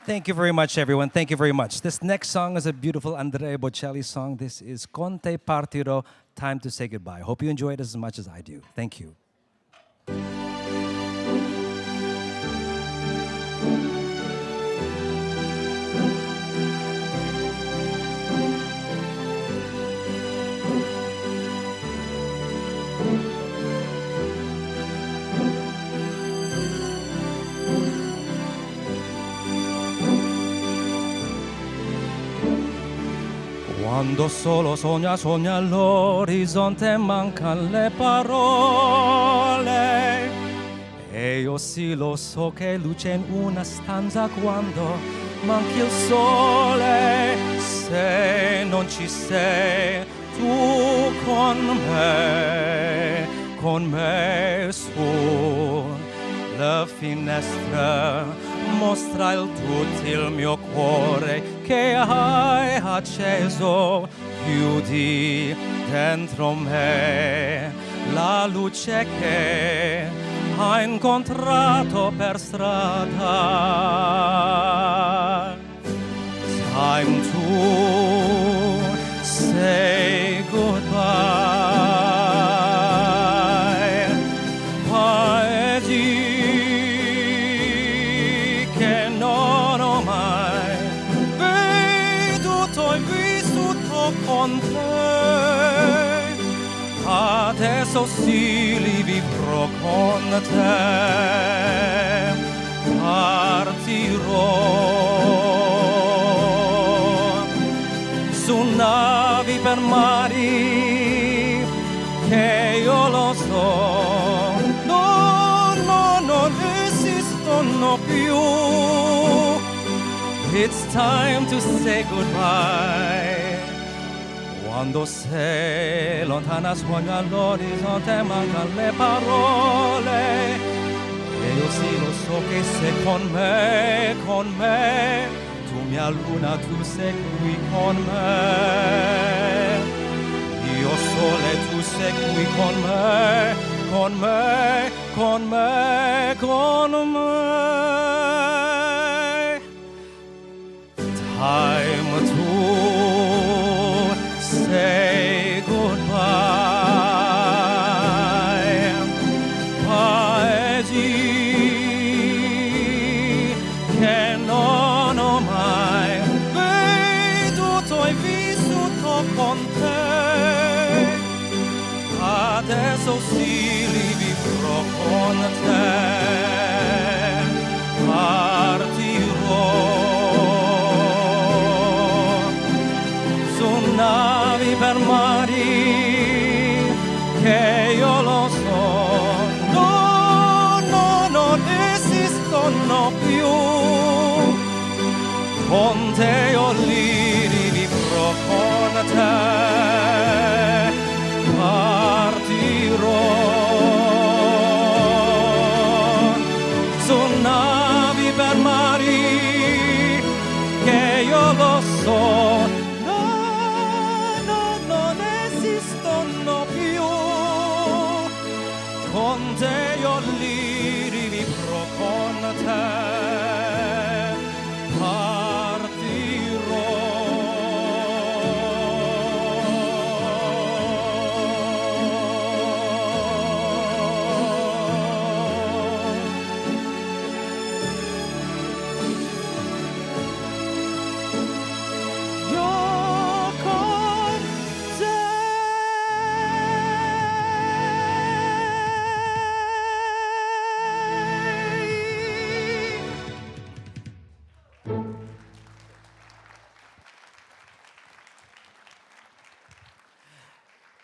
Thank you very much, everyone. Thank you very much. This next song is a beautiful Andrea Bocelli song. This is Con te partirò, Time to Say Goodbye. Hope you enjoy it as much as I do. Thank you. Quando solo sogna, sogna all'orizzonte, mancan le parole. E io sì lo so che luce in una stanza quando manchi il sole. Se non ci sei tu con me su la finestra mostra il tutto il mio cuore che hai acceso, chiudi dentro me la luce che ha incontrato per strada. Time to say goodbye. Paesi che non ho mai veduto e vissuto con te. Adesso sì li vivrò con te. Partirò su navi per mari che io lo so, non esistono più. It's time to say goodbye. Quando sei lontana sogno all'orizzonte, mancano le parole. E io sì lo so che sei con me, tu mia luna, tu sei qui con me. Io sole, tu sei qui con me, con me, con me, con me. Time to say goodbye. Paesi che non ho mai veduto e vissuto con te. Adesso sì li vivrò con te. Partirò su navi per mari che io lo so, non esistono più. Con te io li rivivrò con te. Partirò su navi per mari che io lo so, non esistono più. Con te io li rivivrò con te.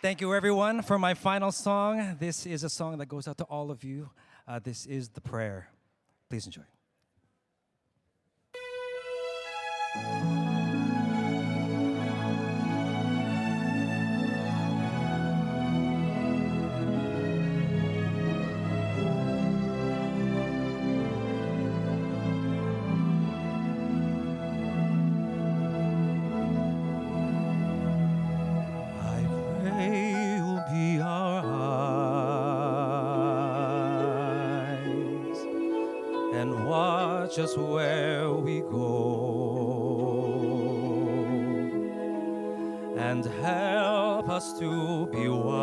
Thank you, everyone, for my final song. This is a song that goes out to all of you. This is The Prayer. Please enjoy. Just where we go, and help us to be wise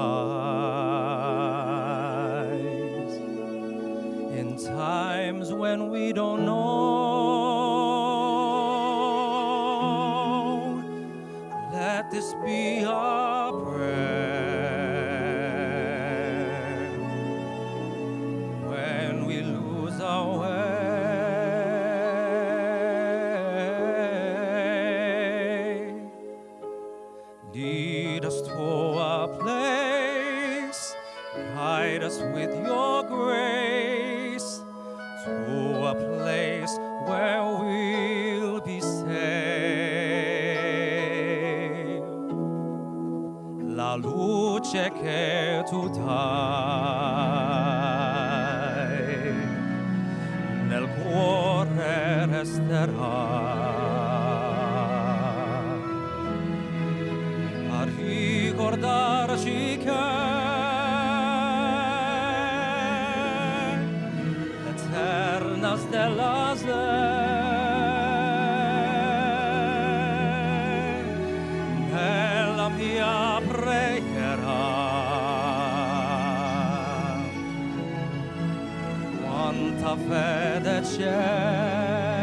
in times when we don't know. Let this be our prayer when we lose our way. Lead us to a place, guide us with your grace, to a place where we'll be saved. La luce che tu dai, nel cuore resterà. Ricordarci che quanta fede c'è.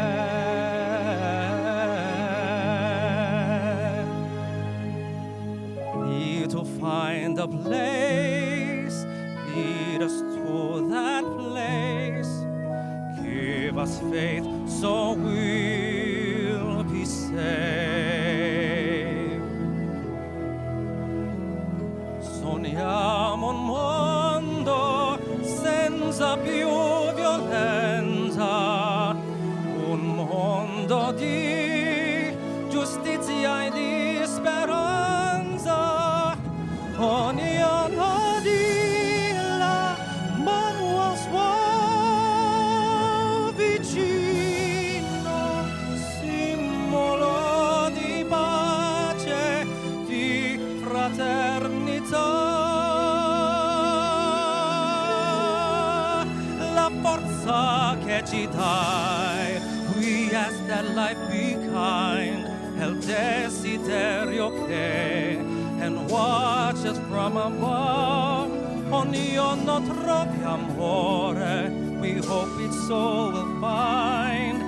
Need to find a place, lead us to that place. Give us faith so we'll be saved. Sogniamo un mondo senza più violenza, un mondo di giustizia e di speranza. Ognuno di la mano al suo vicino, simbolo di pace, di fraternità. La forza che ci dai, we ask that life be kind, el desiderio che, and watch us from above. Ognuno trovi amore, we hope its soul will find.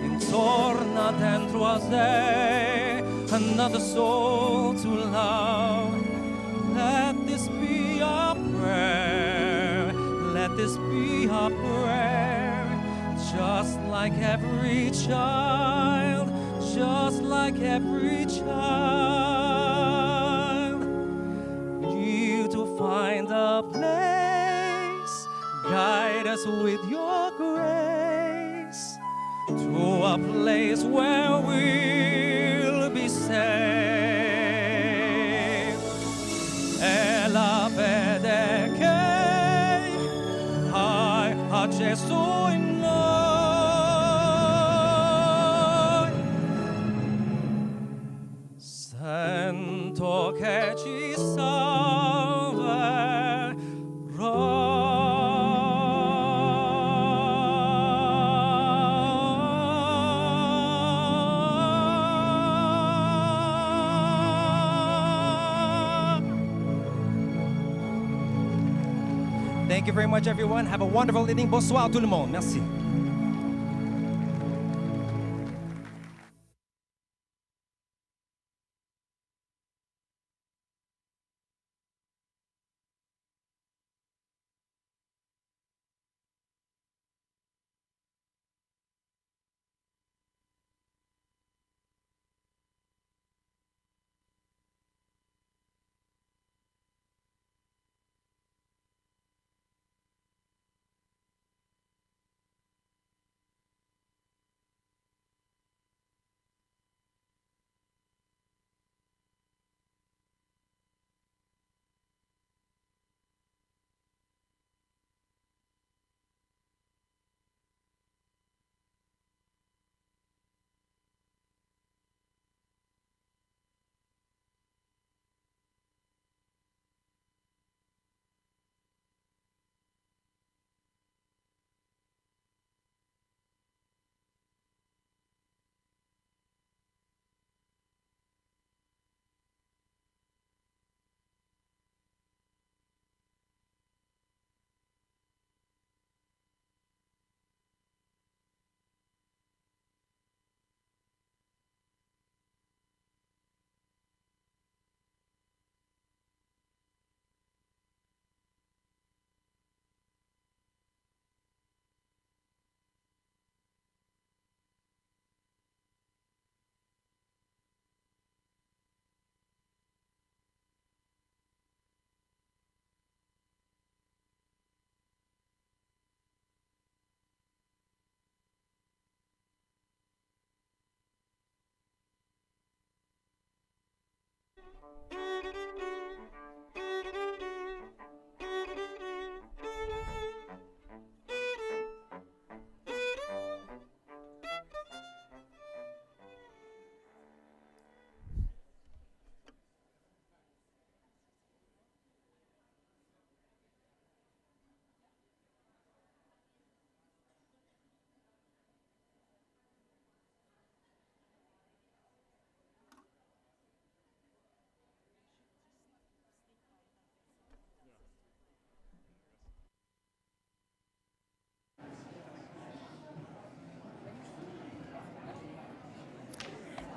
Intorno dentro a sé, another soul to love. Let this be our prayer, let this be our prayer. Just like every child, just like every child. You to find a place, guide us with your grace to a place where we'll be safe. È la fede che hai a Gesù in noi. Sento che ci salverà. Thank you very much, everyone. Have a wonderful evening. Bonsoir tout le monde. Merci.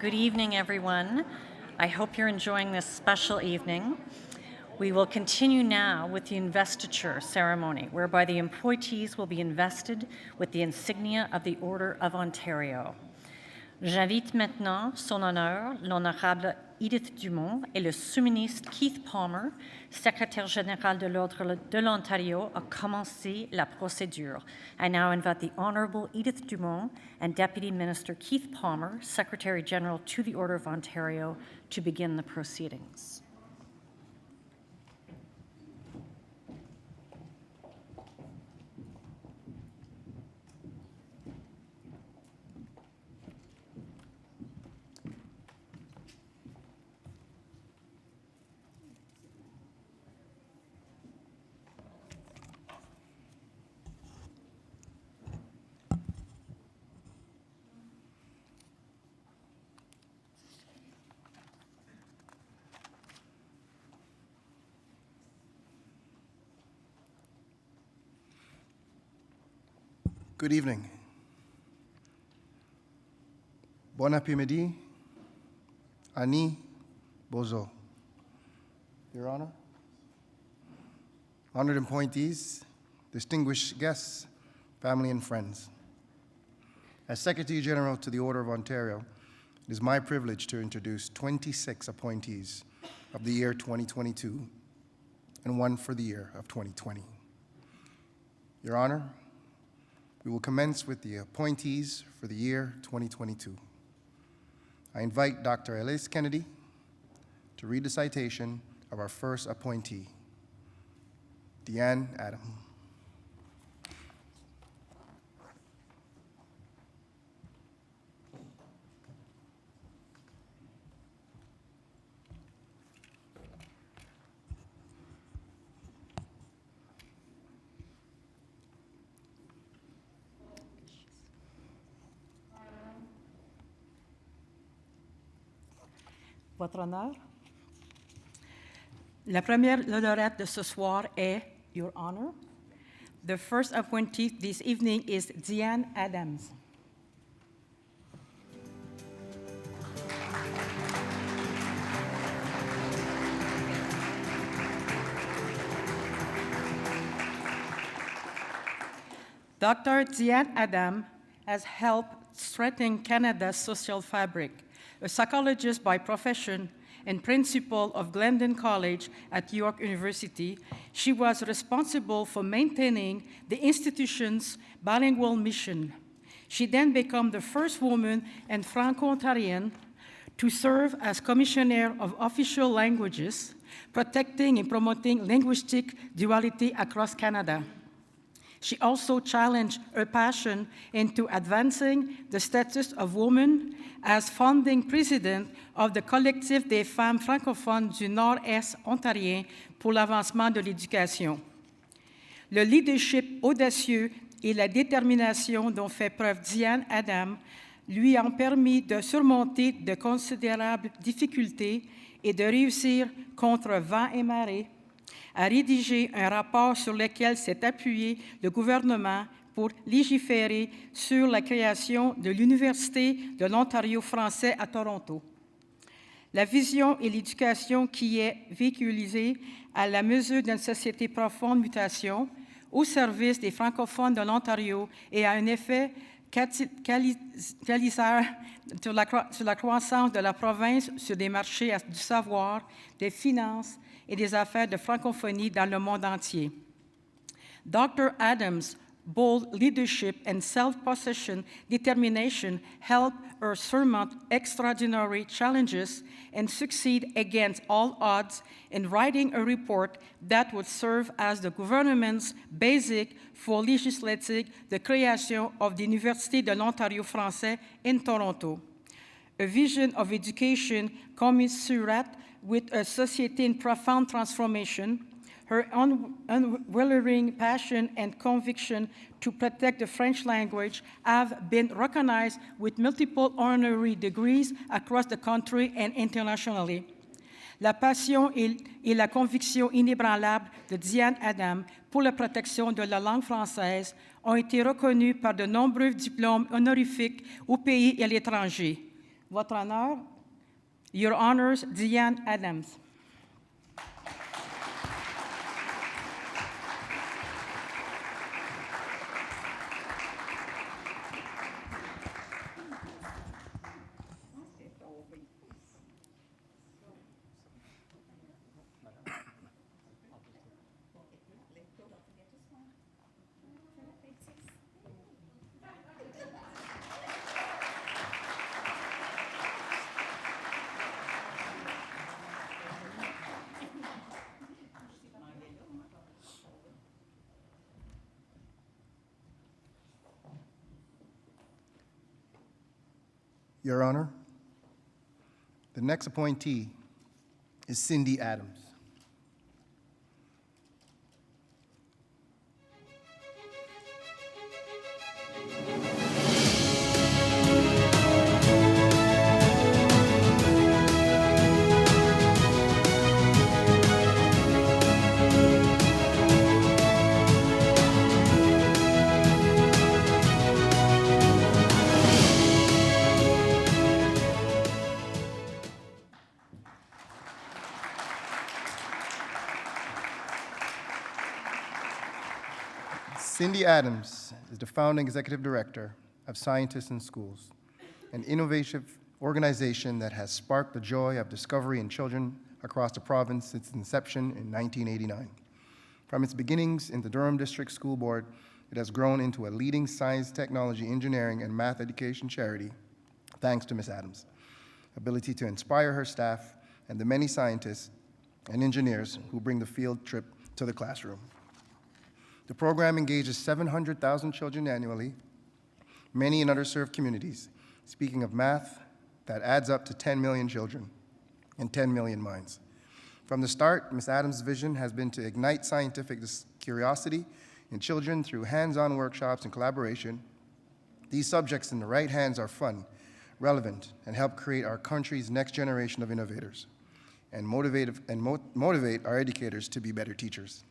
Good evening, everyone. I hope you're enjoying this special evening. We will continue now with the investiture ceremony, whereby the appointees will be invested with the insignia of the Order of Ontario. J'invite maintenant son honneur, l'honorable Edith Dumont et le sous-ministre Keith Palmer, secrétaire général de l'Ordre de l'Ontario, à commencer la procédure. I now invite the Honorable Edith Dumont and Deputy Minister Keith Palmer, Secretary General to the Order of Ontario, to begin the proceedings.
Good evening. Bon après-midi. Ani Bozo. Your Honor, honored appointees, distinguished guests, family and friends. As Secretary General to the Order of Ontario, it is my privilege to introduce 26 appointees of the year 2022 and one for the year of 2020. Your Honor, we will commence with the appointees for the year 2022. I invite Dr. Elise Kennedy to read the citation of our first appointee, Deanne Adam.
Votre honneur. La première lauréate de ce soir est Your Honor. The first appointee this evening is Deanne Adams. Dr. Deanne Adams has helped strengthen Canada's social fabric. A psychologist by profession and principal of Glendon College at York University, she was responsible for maintaining the institution's bilingual mission. She then became the first woman and Franco-Ontarian to serve as Commissioner of Official Languages, protecting and promoting linguistic duality across Canada. She also challenged her passion into advancing the status of women as founding president of the Collectif des femmes francophones du Nord-Est ontarien pour l'avancement de l'éducation. Le leadership audacieux et la détermination dont fait preuve Deanne Adams lui ont permis de surmonter de considérables difficultés et de réussir contre vent et marée à rédiger un rapport sur lequel s'est appuyé le gouvernement pour légiférer sur la création de l'Université de l'Ontario français à Toronto. La vision et l'éducation qui est véhiculisée à la mesure d'une société profonde mutation au service des francophones de l'Ontario et a un effet catalyseur sur la croissance de la province sur des marchés du savoir, des finances et des affaires de francophonie dans le monde entier. Dr. Adams' bold leadership and self-possession determination helped her surmount extraordinary challenges and succeed against all odds in writing a report that would serve as the government's basis for legislating the creation of the University de l'Ontario français in Toronto. A vision of education commensurate with a society in profound transformation, her unwavering passion and conviction to protect the French language have been recognized with multiple honorary degrees across the country and internationally. La passion et la conviction inébranlable de Deanne Adams pour la protection de la langue française ont été reconnues par de nombreux diplômes honorifiques au pays et à l'étranger. Votre Honneur, Your Honors, Diane Adams.
Your Honor, the next appointee is Cindy Adams. Cindy Adams is the founding executive director of Scientists in Schools, an innovative organization that has sparked the joy of discovery in children across the province since its inception in 1989. From its beginnings in the Durham District School Board, it has grown into a leading science, technology, engineering, and math education charity, thanks to Ms. Adams' ability to inspire her staff and the many scientists and engineers who bring the field trip to the classroom. The program engages 700,000 children annually, many in underserved communities. Speaking of math, that adds up to 10 million children and 10 million minds. From the start, Ms. Adams' vision has been to ignite scientific curiosity in children through hands-on workshops and collaboration. These subjects in the right hands are fun, relevant, and help create our country's next generation of innovators and motivate our educators to be better teachers.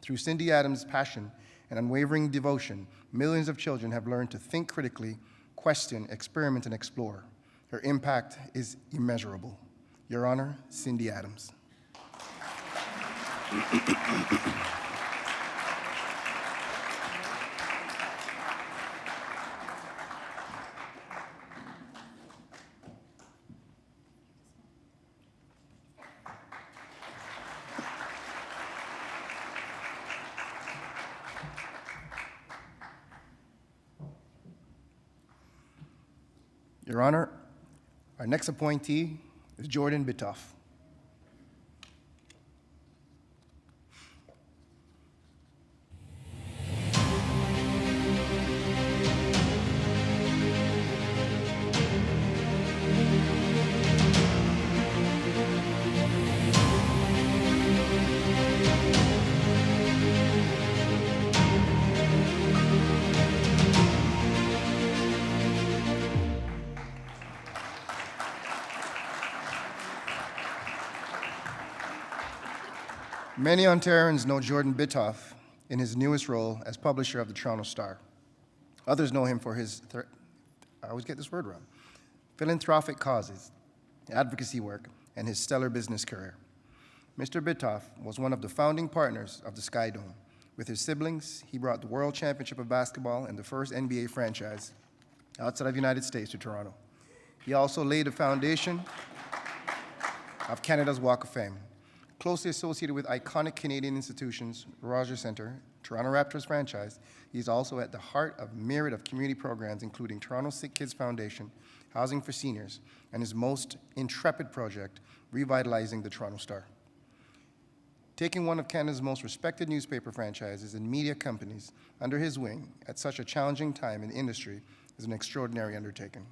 Through Cindy Adams' passion and unwavering devotion, millions of children have learned to think critically, question, experiment, and explore. Her impact is immeasurable. Your Honor, Cindy Adams. Your Honor, our next appointee is Jordan Bitoff. Many Ontarians know Jordan Bitoff in his newest role as publisher of the Toronto Star. Others know him for his, I always get this word wrong, philanthropic causes, advocacy work, and his stellar business career. Mr. Bitoff was one of the founding partners of the Sky Dome. With his siblings, he brought the World Championship of Basketball and the first NBA franchise outside of the United States to Toronto. He also laid the foundation of Canada's Walk of Fame. Closely associated with iconic Canadian institutions, Rogers Centre, Toronto Raptors franchise, he is also at the heart of a myriad of community programs, including Toronto Sick Kids Foundation, Housing for Seniors, and his most intrepid project, revitalizing the Toronto Star. Taking one of Canada's most respected newspaper franchises and media companies under his wing at such a challenging time in the industry is an extraordinary undertaking.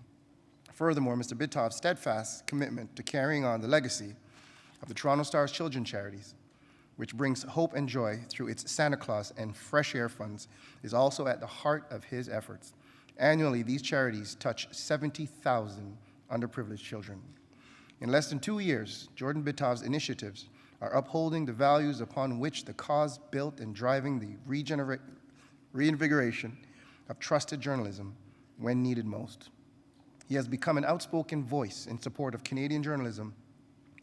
Furthermore, Mr. Bitoff's steadfast commitment to carrying on the legacy of the Toronto Star's children charities, which brings hope and joy through its Santa Claus and Fresh Air funds, is also at the heart of his efforts. Annually, these charities touch 70,000 underprivileged children. In less than 2 years, Jordan Bitoff's initiatives are upholding the values upon which the cause built and driving the reinvigoration of trusted journalism when needed most. He has become an outspoken voice in support of Canadian journalism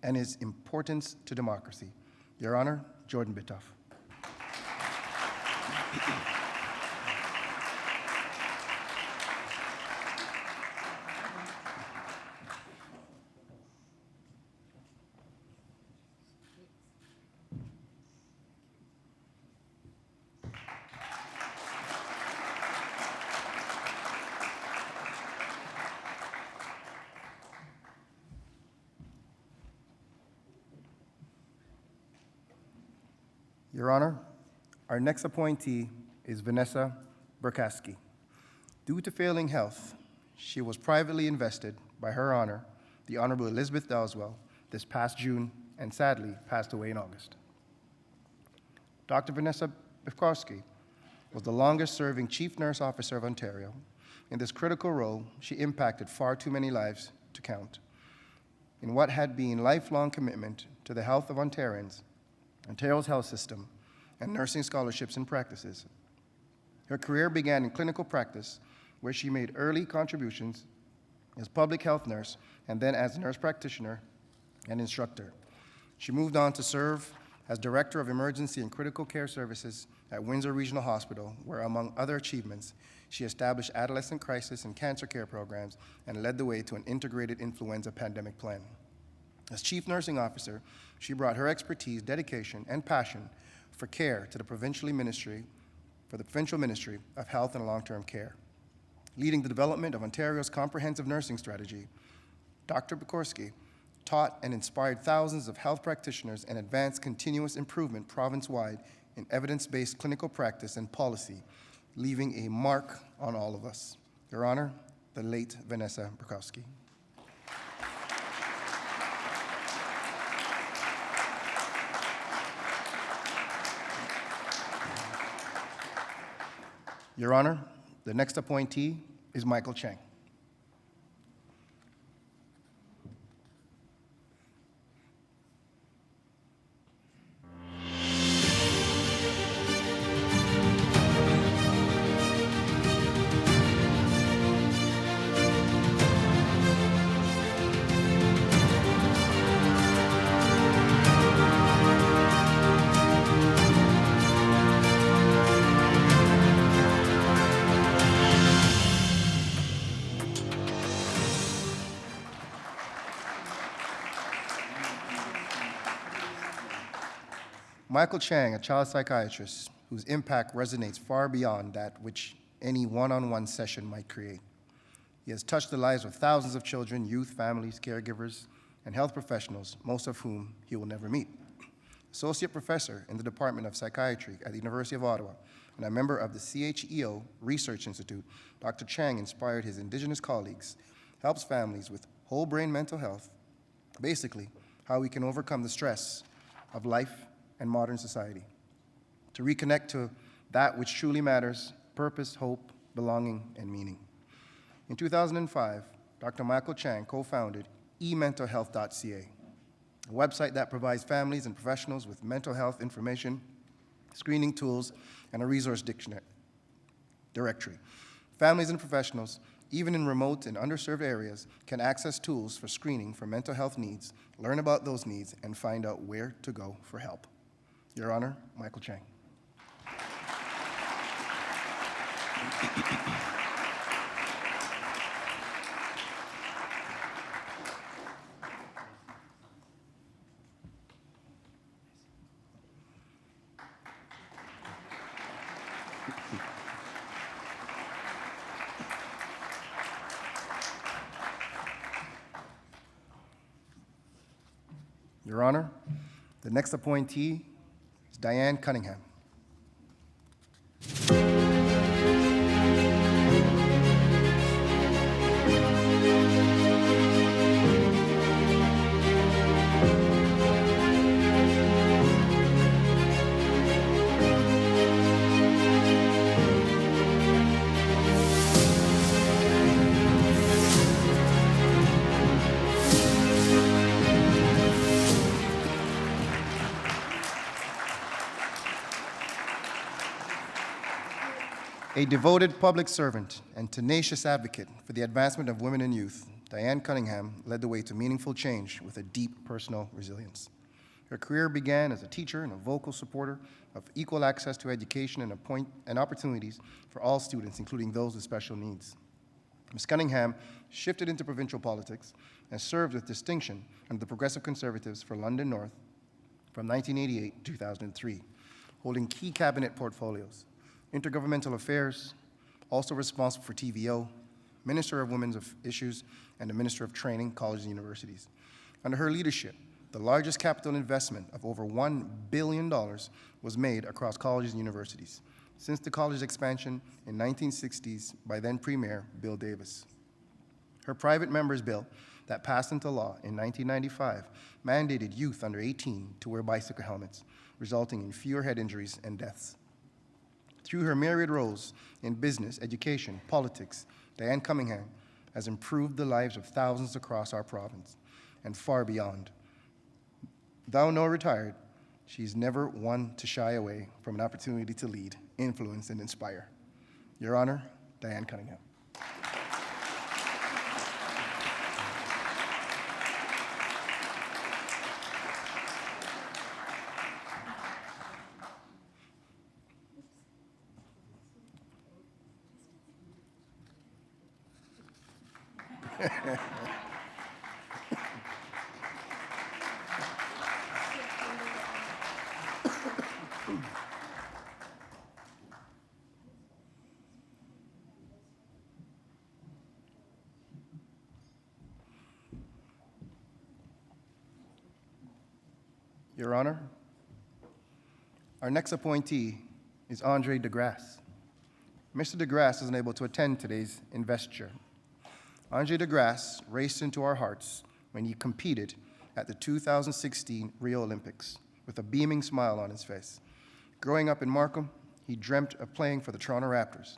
and his importance to democracy. Your Honor, Jordan Bitoff. Your Honor, our next appointee is Vanessa Burkaski. Due to failing health, she was privately invested by Her Honor, the Honorable Elizabeth Dowswell, this past June, and sadly passed away in August. Dr. Vanessa Burkaski was the longest-serving Chief Nurse Officer of Ontario. In this critical role, she impacted far too many lives to count. In what had been lifelong commitment to the health of Ontarians, Ontario's health system, and nursing scholarships and practices. Her career began in clinical practice, where she made early contributions as public health nurse and then as nurse practitioner and instructor. She moved on to serve as Director of Emergency and Critical Care Services at Windsor Regional Hospital, where, among other achievements, she established adolescent crisis and cancer care programs and led the way to an integrated influenza pandemic plan. As Chief Nursing Officer, she brought her expertise, dedication, and passion for care to the provincial Ministry of Health and Long-Term Care. Leading the development of Ontario's comprehensive nursing strategy, Dr. Burkaski taught and inspired thousands of health practitioners and advanced continuous improvement province-wide in evidence-based clinical practice and policy, leaving a mark on all of us. Your Honor, the late Vanessa Burkaski. Your Honor, the next appointee is Michael Chang. Michael Chang, a child psychiatrist whose impact resonates far beyond that which any one-on-one session might create. He has touched the lives of thousands of children, youth, families, caregivers, and health professionals, most of whom he will never meet. Associate Professor in the Department of Psychiatry at the University of Ottawa and a member of the CHEO Research Institute, Dr. Chang inspired his Indigenous colleagues, helps families with whole brain mental health, basically how we can overcome the stress of life and modern society, to reconnect to that which truly matters, purpose, hope, belonging, and meaning. In 2005, Dr. Michael Chang co-founded ementalhealth.ca, a website that provides families and professionals with mental health information, screening tools, and a resource directory. Families and professionals, even in remote and underserved areas, can access tools for screening for mental health needs, learn about those needs, and find out where to go for help. Your Honor, Michael Chang. Your Honor, the next appointee is Diane Cunningham. A devoted public servant and tenacious advocate for the advancement of women and youth, Diane Cunningham led the way to meaningful change with a deep personal resilience. Her career began as a teacher and a vocal supporter of equal access to education and opportunities for all students, including those with special needs. Ms. Cunningham shifted into provincial politics and served with distinction under the Progressive Conservatives for London North from 1988 to 2003, holding key cabinet portfolios: intergovernmental affairs, also responsible for TVO, Minister of Women's Issues, and the Minister of Training, Colleges and Universities. Under her leadership, the largest capital investment of over $1 billion was made across colleges and universities since the college expansion in 1960s by then Premier Bill Davis. Her private member's bill that passed into law in 1995 mandated youth under 18 to wear bicycle helmets, resulting in fewer head injuries and deaths. Through her myriad roles in business, education, politics, Diane Cunningham has improved the lives of thousands across our province and far beyond. Though now retired, she's never one to shy away from an opportunity to lead, influence, and inspire. Your Honor, Diane Cunningham. Your Honor, our next appointee is Andre DeGrasse. Mr. DeGrasse is unable to attend today's investiture. Andre DeGrasse raced into our hearts when he competed at the 2016 Rio Olympics with a beaming smile on his face. Growing up in Markham, he dreamt of playing for the Toronto Raptors.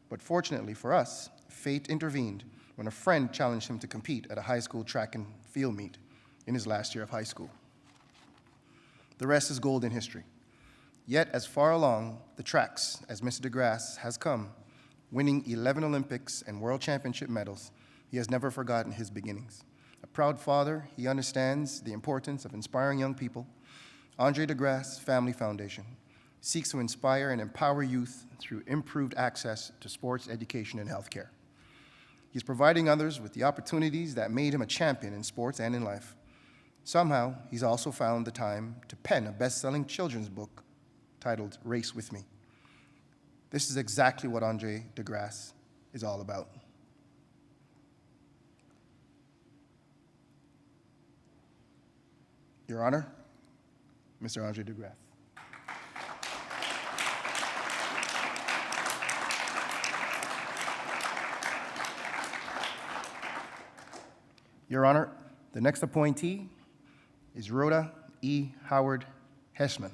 But fortunately for us, fate intervened when a friend challenged him to compete at a high school track and field meet in his last year of high school. The rest is golden history. Yet, as far along the tracks as Mr. DeGrasse has come, winning 11 Olympics and World Championship medals, he has never forgotten his beginnings. A proud father, he understands the importance of inspiring young people. Andre DeGrasse Family Foundation seeks to inspire and empower youth through improved access to sports, education, and healthcare. He's providing others with the opportunities that made him a champion in sports and in life. Somehow, he's also found the time to pen a best-selling children's book titled Race With Me. This is exactly what Andre DeGrasse is all about. Your Honor, Mr. Andre DeGrasse. Your Honor, the next appointee is Rhoda E. Howard Hessman.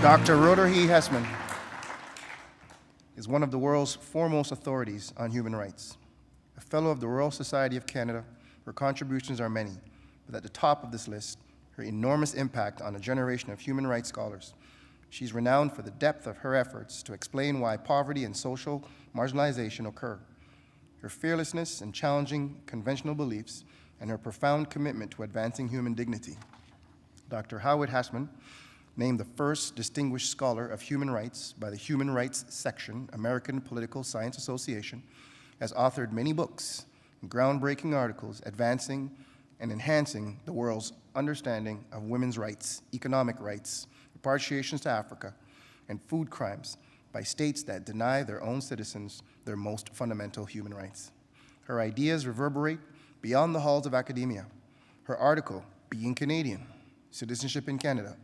Dr. Rhoda E. Hessman is one of the world's foremost authorities on human rights. A fellow of the Royal Society of Canada, her contributions are many, but at the top of this list, her enormous impact on a generation of human rights scholars. She's renowned for the depth of her efforts to explain why poverty and social marginalization occur. Her fearlessness in challenging conventional beliefs and her profound commitment to advancing human dignity. Dr. Howard Hessman, named the first distinguished scholar of human rights by the Human Rights Section, American Political Science Association, has authored many books and groundbreaking articles advancing and enhancing the world's understanding of women's rights, economic rights, repatriations to Africa, and food crimes by states that deny their own citizens their most fundamental human rights. Her ideas reverberate beyond the halls of academia. Her article, Being Canadian, Citizenship in Canada,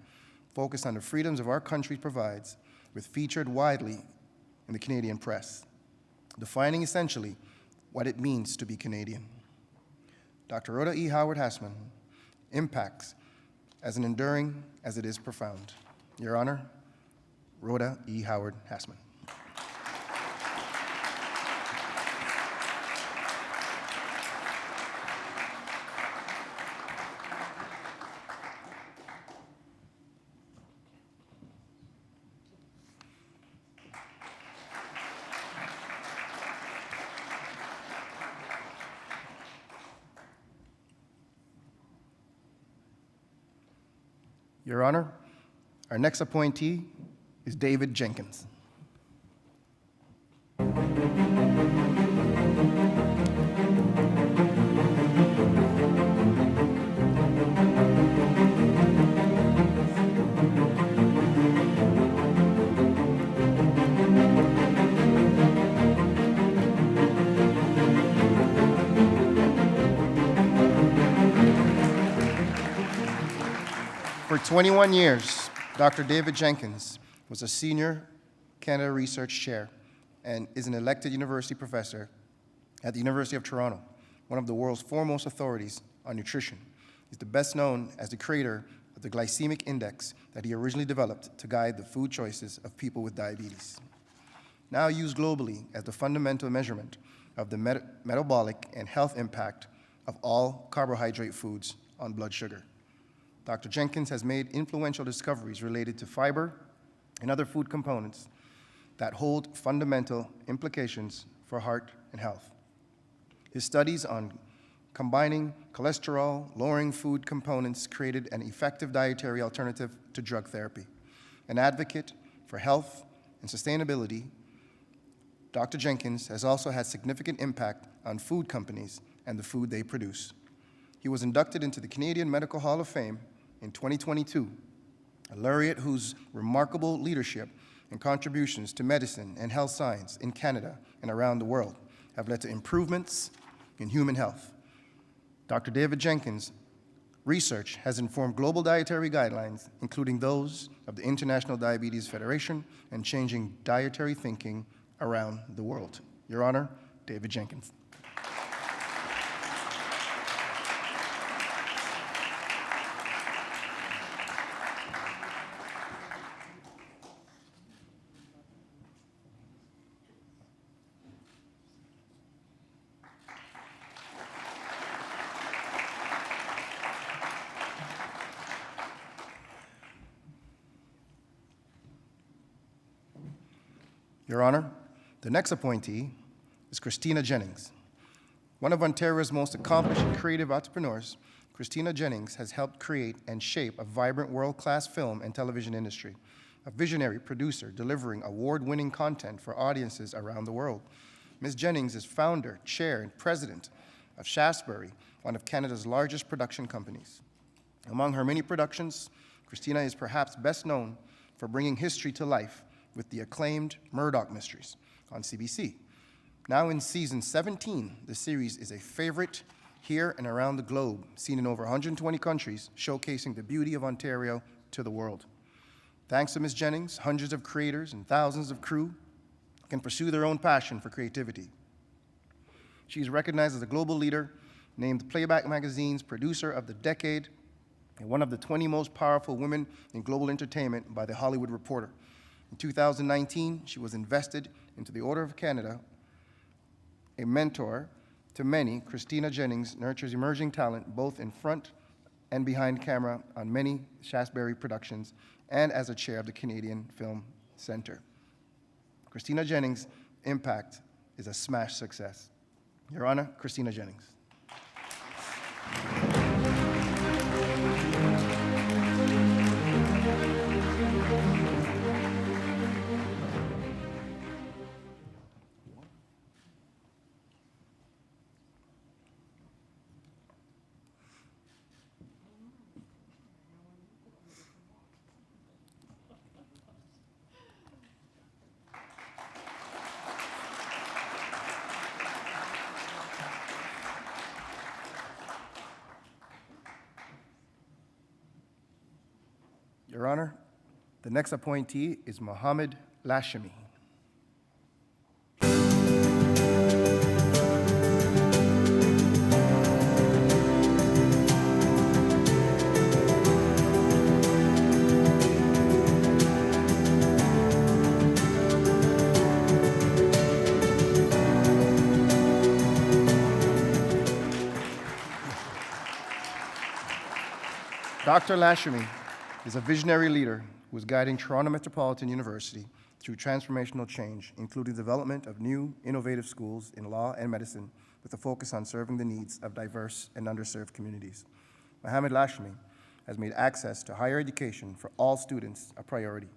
focused on the freedoms of our country provides, was featured widely in the Canadian press, defining essentially what it means to be Canadian. Dr. Rhoda E. Howard Hassman impacts as enduring as it is profound. Your Honor, Rhoda E. Howard Hassman. Your Honor, our next appointee is David Jenkins. For 21 years, Dr. David Jenkins was a senior Canada Research Chair and is an elected university professor at the University of Toronto, one of the world's foremost authorities on nutrition. He's the best known as the creator of the glycemic index that he originally developed to guide the food choices of people with diabetes. Now used globally as the fundamental measurement of the metabolic and health impact of all carbohydrate foods on blood sugar. Dr. Jenkins has made influential discoveries related to fiber and other food components that hold fundamental implications for heart and health. His studies on combining cholesterol-lowering food components created an effective dietary alternative to drug therapy. An advocate for health and sustainability, Dr. Jenkins has also had significant impact on food companies and the food they produce. He was inducted into the Canadian Medical Hall of Fame in 2022, a laureate whose remarkable leadership and contributions to medicine and health science in Canada and around the world have led to improvements in human health. Dr. David Jenkins' research has informed global dietary guidelines, including those of the International Diabetes Federation, and changing dietary thinking around the world. Your Honor, David Jenkins. Your Honor, the next appointee is Christina Jennings. One of Ontario's most accomplished and creative entrepreneurs, Christina Jennings has helped create and shape a vibrant world-class film and television industry, a visionary producer delivering award-winning content for audiences around the world. Ms. Jennings is founder, chair, and president of Shaftesbury, one of Canada's largest production companies. Among her many productions, Christina is perhaps best known for bringing history to life with the acclaimed Murdoch Mysteries on CBC. Now in season 17, the series is a favorite here and around the globe, seen in over 120 countries, showcasing the beauty of Ontario to the world. Thanks to Ms. Jennings, hundreds of creators and thousands of crew can pursue their own passion for creativity. She is recognized as a global leader, named Playback Magazine's Producer of the Decade, and one of the 20 most powerful women in global entertainment by The Hollywood Reporter. In 2019, she was invested into the Order of Canada. A mentor to many, Christina Jennings nurtures emerging talent both in front and behind camera on many Shaftesbury productions and as a chair of the Canadian Film Centre. Christina Jennings' impact is a smash success. Your Honor, Christina Jennings. Your Honor, the next appointee is Mohammed Lashimi. Dr. Lashmi is a visionary leader who is guiding Toronto Metropolitan University through transformational change, including the development of new, innovative schools in law and medicine with a focus on serving the needs of diverse and underserved communities. Mohamed Lashmi has made access to higher education for all students a priority,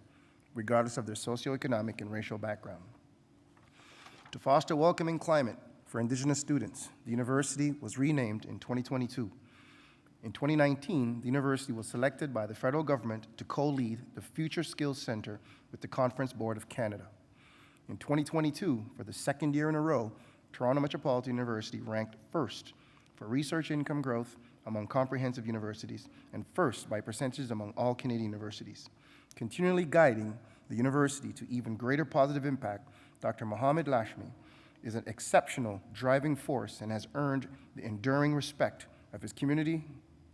regardless of their socioeconomic and racial background. To foster a welcoming climate for Indigenous students, the university was renamed in 2022. In 2019, the university was selected by the federal government to co-lead the Future Skills Center with the Conference Board of Canada. In 2022, for the second year in a row, Toronto Metropolitan University ranked first for research income growth among comprehensive universities and first by percentages among all Canadian universities. Continually guiding the university to even greater positive impact, Dr. Mohamed Lashmi is an exceptional driving force and has earned the enduring respect of his community,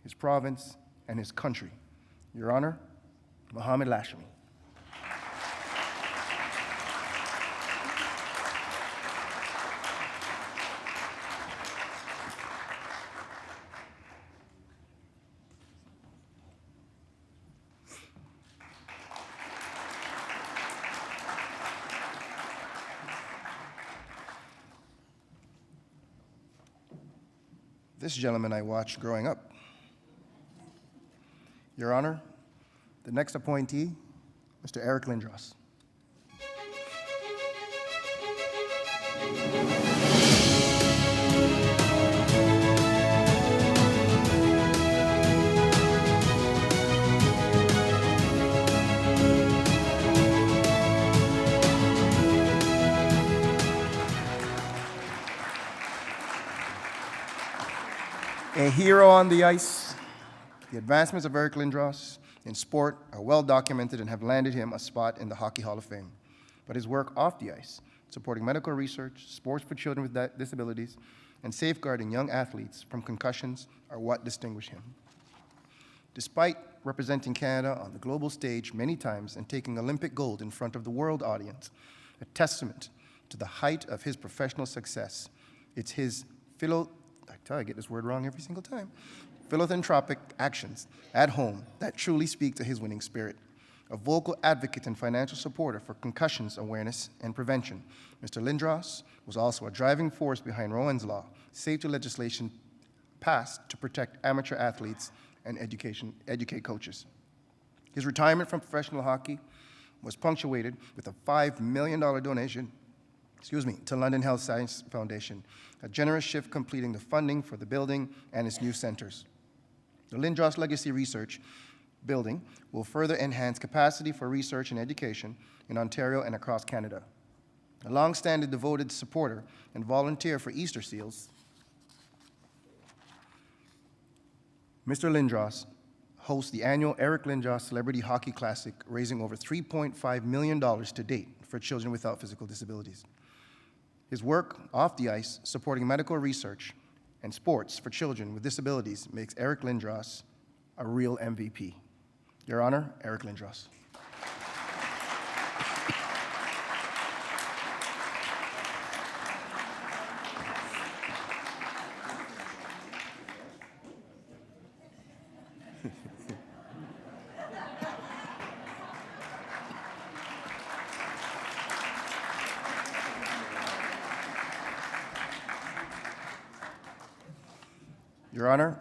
his province, and his country. Your Honor, Mohamed Lashmi. This gentleman I watched growing up. Your Honor, the next appointee, Mr. Eric Lindros. A hero on the ice, the advancements of Eric Lindros in sport are well documented and have landed him a spot in the Hockey Hall of Fame. But his work off the ice, supporting medical research, sports for children with disabilities, and safeguarding young athletes from concussions are what distinguish him. Despite representing Canada on the global stage many times and taking Olympic gold in front of the world audience, a testament to the height of his professional success, it's his I get this word wrong every single time, philanthropic actions at home that truly speak to his winning spirit. A vocal advocate and financial supporter for concussions awareness and prevention, Mr. Lindros was also a driving force behind Rowan's Law, safety legislation passed to protect amateur athletes and educate coaches. His retirement from professional hockey was punctuated with a $5 million donation to London Health Science Foundation, a generous shift completing the funding for the building and its new centers. The Lindros Legacy Research Building will further enhance capacity for research and education in Ontario and across Canada. A long-standing devoted supporter and volunteer for Easter Seals, Mr. Lindros hosts the annual Eric Lindros Celebrity Hockey Classic, raising over $3.5 million to date for children without physical disabilities. His work off the ice, supporting medical research and sports for children with disabilities, makes Eric Lindros a real MVP. Your Honor, Eric Lindros. Your Honor,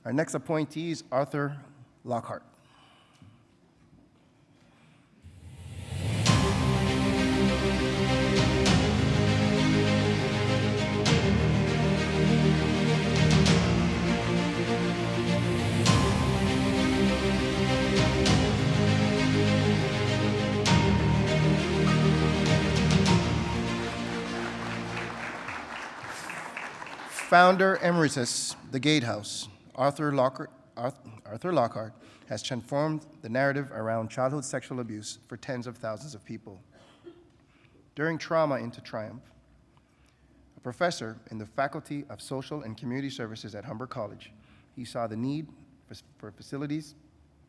our next appointee is Arthur Lockhart. Founder Emeritus, The Gatehouse, Arthur Lockhart has transformed the narrative around childhood sexual abuse for tens of thousands of people. During Trauma into Triumph, a professor in the Faculty of Social and Community Services at Humber College, he saw the need for facilities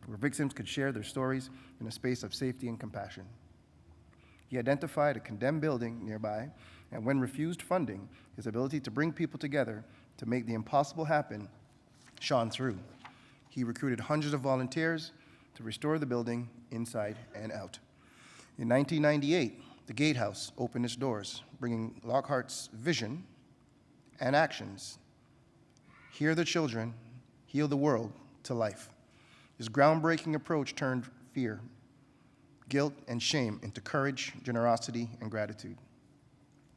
where victims could share their stories in a space of safety and compassion. He identified a condemned building nearby, and when refused funding, his ability to bring people together to make the impossible happen shone through. he recruited hundreds of volunteers to restore the building inside and out. In 1998, the Gatehouse opened its doors, bringing Lockhart's vision and actions, Hear the Children, Heal the World, to life. His groundbreaking approach turned fear, guilt, and shame into courage, generosity, and gratitude.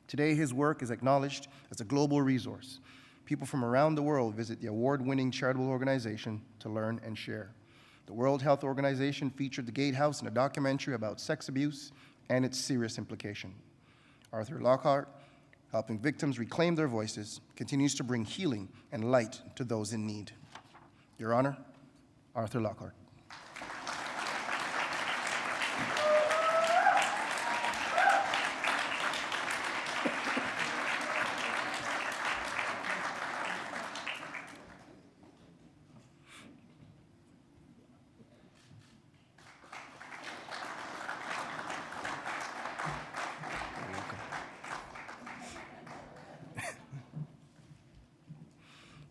Today, his work is acknowledged as a global resource. People from around the world visit the award-winning charitable organization to learn and share. The World Health Organization featured the Gatehouse in a documentary about sex abuse and its serious implication. Arthur Lockhart, helping victims reclaim their voices, continues to bring healing and light to those in need. Your Honor, Arthur Lockhart.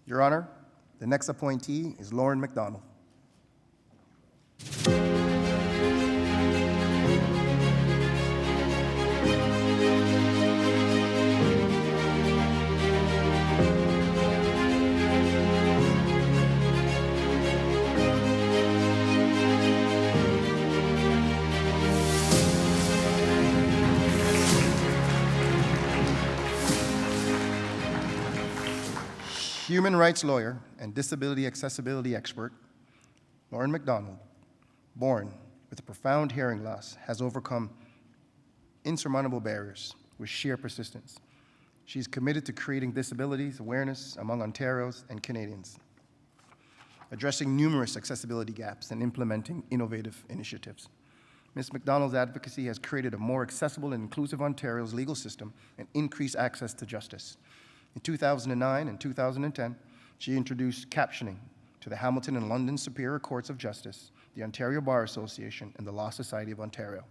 Your Honor, the next appointee is Lauren McDonald. Human rights lawyer and disability accessibility expert, Lauren McDonald, born with a profound hearing loss, has overcome insurmountable barriers with sheer persistence. She's committed to creating disabilities awareness among Ontarians and Canadians, addressing numerous accessibility gaps and implementing innovative initiatives. Ms. McDonald's advocacy has created a more accessible and inclusive Ontario's legal system and increased access to justice. In 2009 and 2010, she introduced captioning to the Hamilton and London Superior Courts of Justice, the Ontario Bar Association, and the Law Society of Ontario.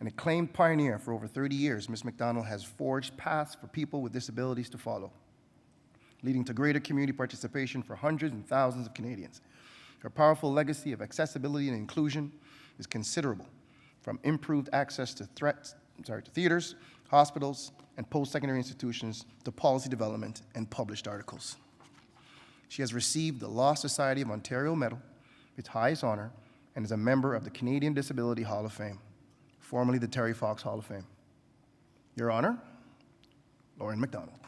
An acclaimed pioneer for over 30 years, Ms. McDonald has forged paths for people with disabilities to follow, leading to greater community participation for hundreds and thousands of Canadians. Her powerful legacy of accessibility and inclusion is considerable, from improved access to theaters, hospitals, and post-secondary institutions to policy development and published articles. She has received the Law Society of Ontario Medal, its highest honor, and is a member of the Canadian Disability Hall of Fame, formerly the Terry Fox Hall of Fame. Your Honor, Lauren McDonald.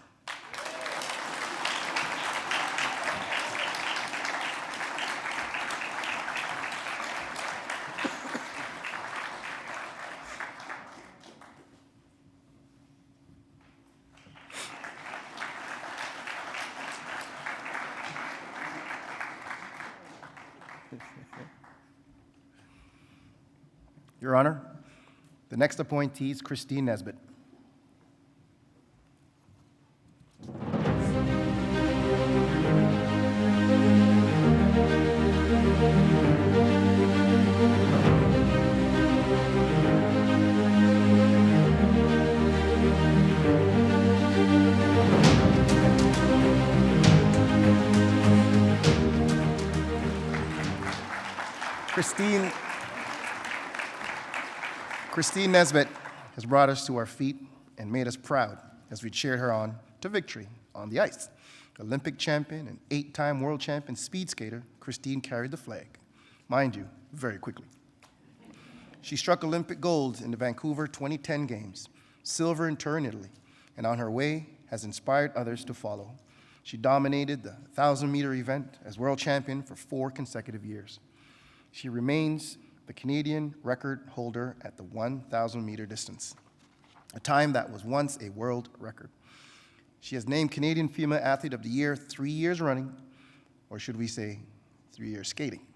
Your Honor, the next appointee is Christine Nesbitt. Christine Nesbitt has brought us to our feet and made us proud as we cheered her on to victory on the ice. Olympic champion and 8-time world champion speed skater, Christine carried the flag, mind you, very quickly. She struck Olympic gold in the Vancouver 2010 Games, silver in Turin, Italy, and on her way has inspired others to follow. She dominated the 1,000-meter event as world champion for 4 consecutive years. She remains the Canadian record holder at the 1,000-meter distance, a time that was once a world record. She has named Canadian Female Athlete of the Year 3 years running, or should we say 3 years skating.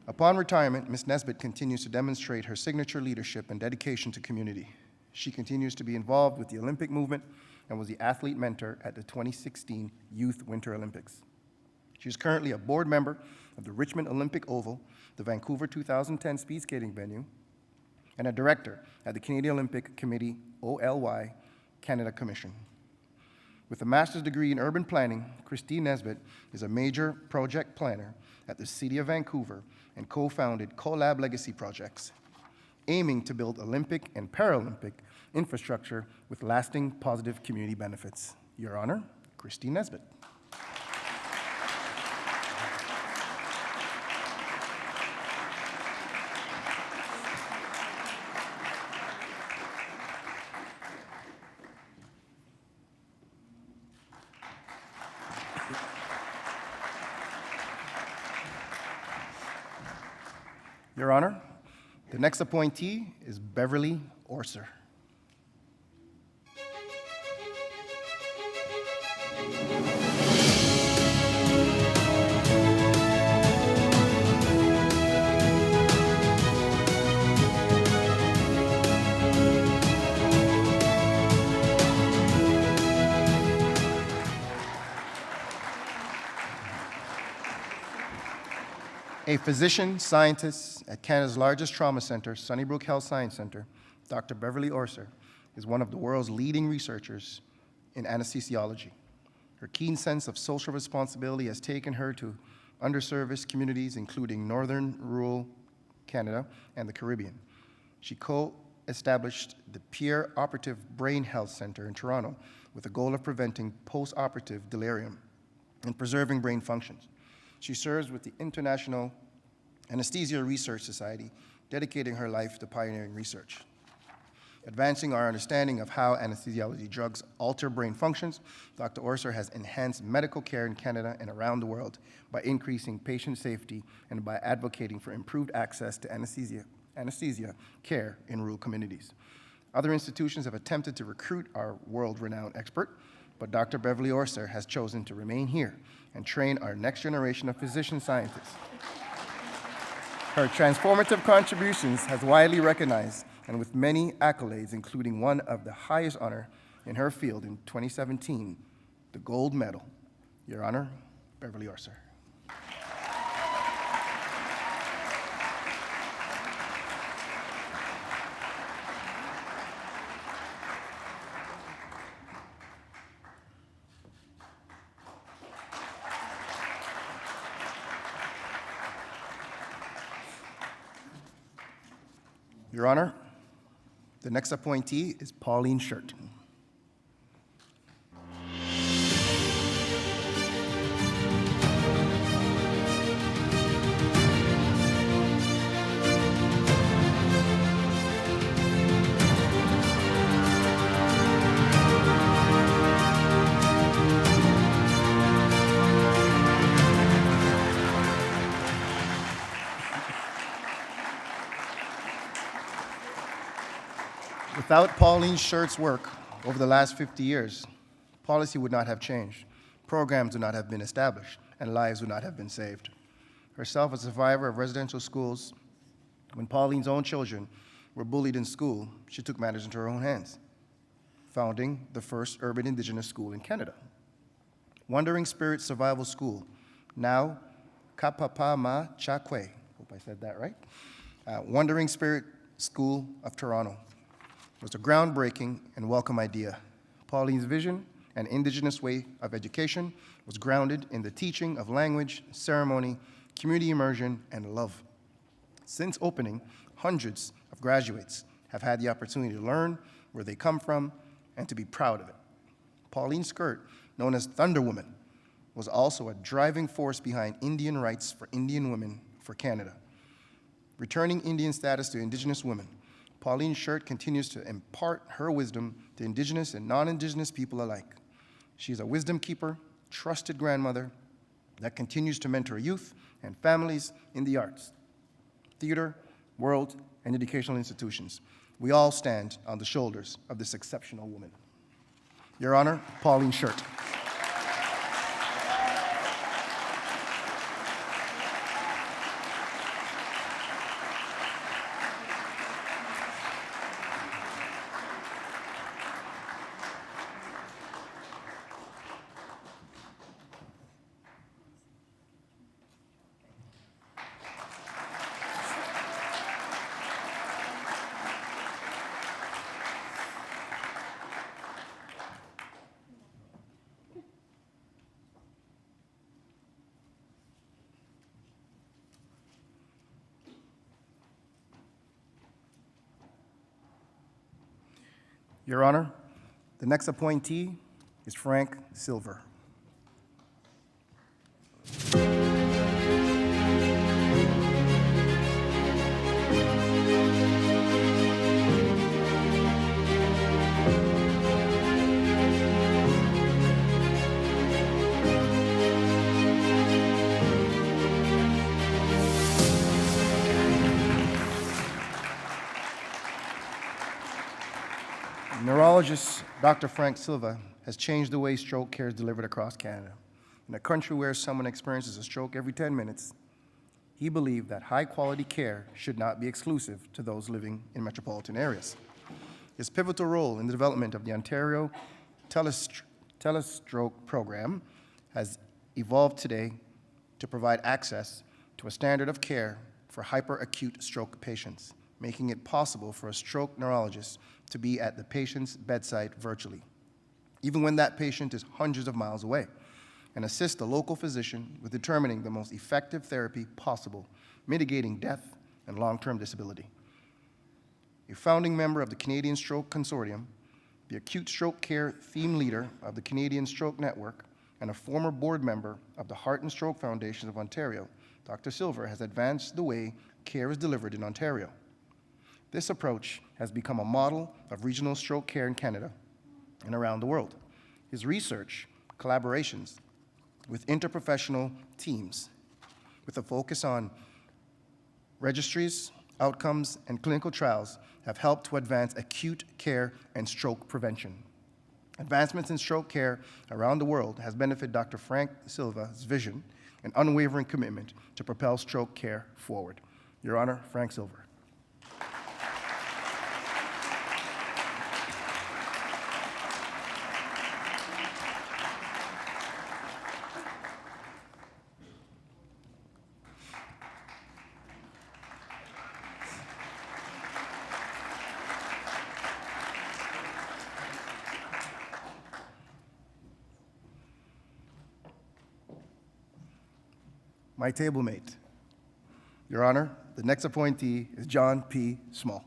Upon retirement, Ms. Nesbitt continues to demonstrate her signature leadership and dedication to community. She continues to be involved with the Olympic movement and was the athlete mentor at the 2016 Youth Winter Olympics. She is currently a board member of the Richmond Olympic Oval, the Vancouver 2010 speed skating venue, and a director at the Canadian Olympic Committee, OLY, Canada Commission. With a master's degree in urban planning, Christine Nesbitt is a major project planner at the City of Vancouver and co-founded Collab Legacy Projects, aiming to build Olympic and Paralympic infrastructure with lasting positive community benefits. Your Honor, Christine Nesbitt. Your Honor, the next appointee is Beverly Orser. A physician scientist at Canada's largest trauma center, Sunnybrook Health Science Center, Dr. Beverly Orser is one of the world's leading researchers in anesthesiology. Her keen sense of social responsibility has taken her to underserviced communities, including northern rural Canada and the Caribbean. She co-established the Peer Operative Brain Health Center in Toronto with the goal of preventing post-operative delirium and preserving brain functions. She serves with the International Anesthesia Research Society, dedicating her life to pioneering research. Advancing our understanding of how anesthesiology drugs alter brain functions, Dr. Orser has enhanced medical care in Canada and around the world by increasing patient safety and by advocating for improved access to anesthesia care in rural communities. Other institutions have attempted to recruit our world-renowned expert, but Dr. Beverly Orser has chosen to remain here and train our next generation of physician scientists. Her transformative contributions has widely recognized and with many accolades, including one of the highest honor in her field in 2017, the gold medal. Your Honor, Beverly Orser. Your Honor, the next appointee is Pauline Shirt. Without Pauline Shirt's work over the last 50 years, policy would not have changed, programs would not have been established, and lives would not have been saved. Herself a survivor of residential schools, when Pauline's own children were bullied in school, she took matters into her own hands, founding the first urban Indigenous school in Canada. Wandering Spirit Survival School, now Kapapa Chakwe, hope I said that right, Wandering Spirit School of Toronto, was a groundbreaking and welcome idea. Pauline's vision and Indigenous way of education was grounded in the teaching of language, ceremony, community immersion, and love. Since opening, hundreds of graduates have had the opportunity to learn where they come from and to be proud of it. Pauline Skirt, known as Thunder Woman, was also a driving force behind Indian rights for Indian women for Canada. Returning Indian status to Indigenous women, Pauline Shirt continues to impart her wisdom to Indigenous and non-Indigenous people alike. She is a wisdom keeper, trusted grandmother that continues to mentor youth and families in the arts, theater, world, and educational institutions. We all stand on the shoulders of this exceptional woman. Your Honor, Pauline Shirt. Your Honor, the next appointee is Frank Silver. Neurologist Dr. Frank Silva has changed the way stroke care is delivered across Canada. In a country where someone experiences a stroke every 10 minutes, he believed that high-quality care should not be exclusive to those living in metropolitan areas. His pivotal role in the development of the Ontario Telestroke program has evolved today to provide access to a standard of care for hyperacute stroke patients, making it possible for a stroke neurologist to be at the patient's bedside virtually, even when that patient is hundreds of miles away, and assist the local physician with determining the most effective therapy possible, mitigating death and long-term disability. A founding member of the Canadian Stroke Consortium, the acute stroke care theme leader of the Canadian Stroke Network, and a former board member of the Heart and Stroke Foundation of Ontario, Dr. Silver has advanced the way care is delivered in Ontario. This approach has become a model of regional stroke care in Canada and around the world. His research, collaborations with interprofessional teams, with a focus on registries, outcomes, and clinical trials, have helped to advance acute care and stroke prevention. Advancements in stroke care around the world has benefited Dr. Frank Silva's vision and unwavering commitment to propel stroke care forward. Your Honor, Frank Silver. My table mate. Your Honor, the next appointee is John P. Small.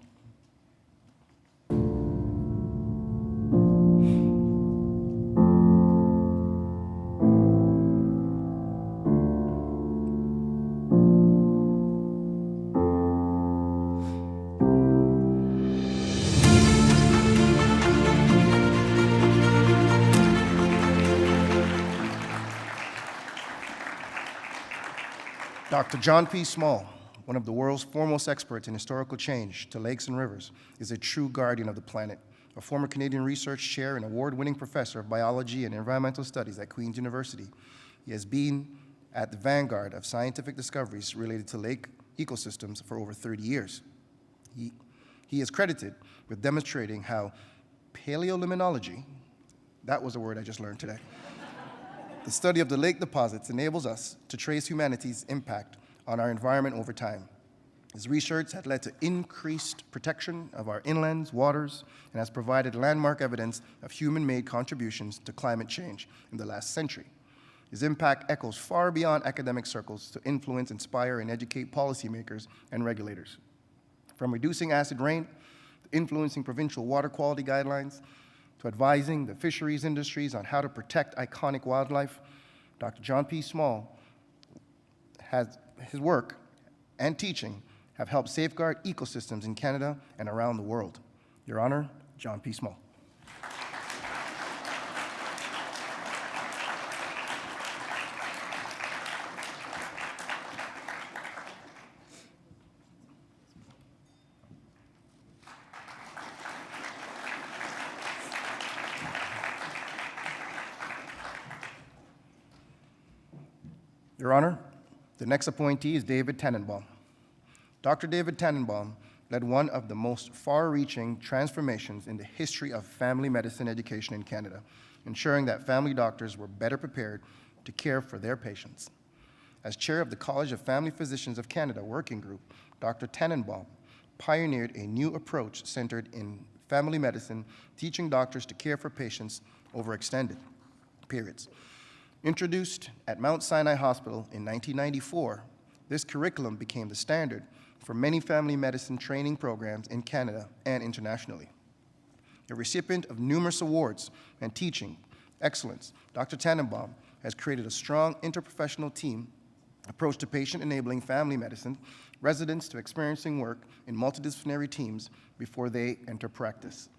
Dr. John P. Small, one of the world's foremost experts in historical change to lakes and rivers, is a true guardian of the planet, a former Canadian research chair and award-winning professor of biology and environmental studies at Queen's University. He has been at the vanguard of scientific discoveries related to lake ecosystems for over 30 years. He is credited with demonstrating how paleolimnology, that was a word I just learned today, the study of the lake deposits enables us to trace humanity's impact on our environment over time. His research has led to increased protection of our inlands, waters, and has provided landmark evidence of human-made contributions to climate change in the last century. His impact echoes far beyond academic circles to influence, inspire, and educate policymakers and regulators. From reducing acid rain, to influencing provincial water quality guidelines, to advising the fisheries industries on how to protect iconic wildlife, Dr. John P. Small his work and teaching have helped safeguard ecosystems in Canada and around the world. Your Honor, John P. Small. Your Honor, the next appointee is David Tannenbaum. Dr. David Tannenbaum led one of the most far-reaching transformations in the history of family medicine education in Canada, ensuring that family doctors were better prepared to care for their patients. As chair of the College of Family Physicians of Canada Working Group, Dr. Tannenbaum pioneered a new approach centered in family medicine, teaching doctors to care for patients over extended periods. Introduced at Mount Sinai Hospital in 1994, this curriculum became the standard for many family medicine training programs in Canada and internationally. A recipient of numerous awards and teaching excellence, Dr. Tannenbaum has created a strong interprofessional team approach to patient-enabling family medicine, residents to experiencing work in multidisciplinary teams before they enter practice.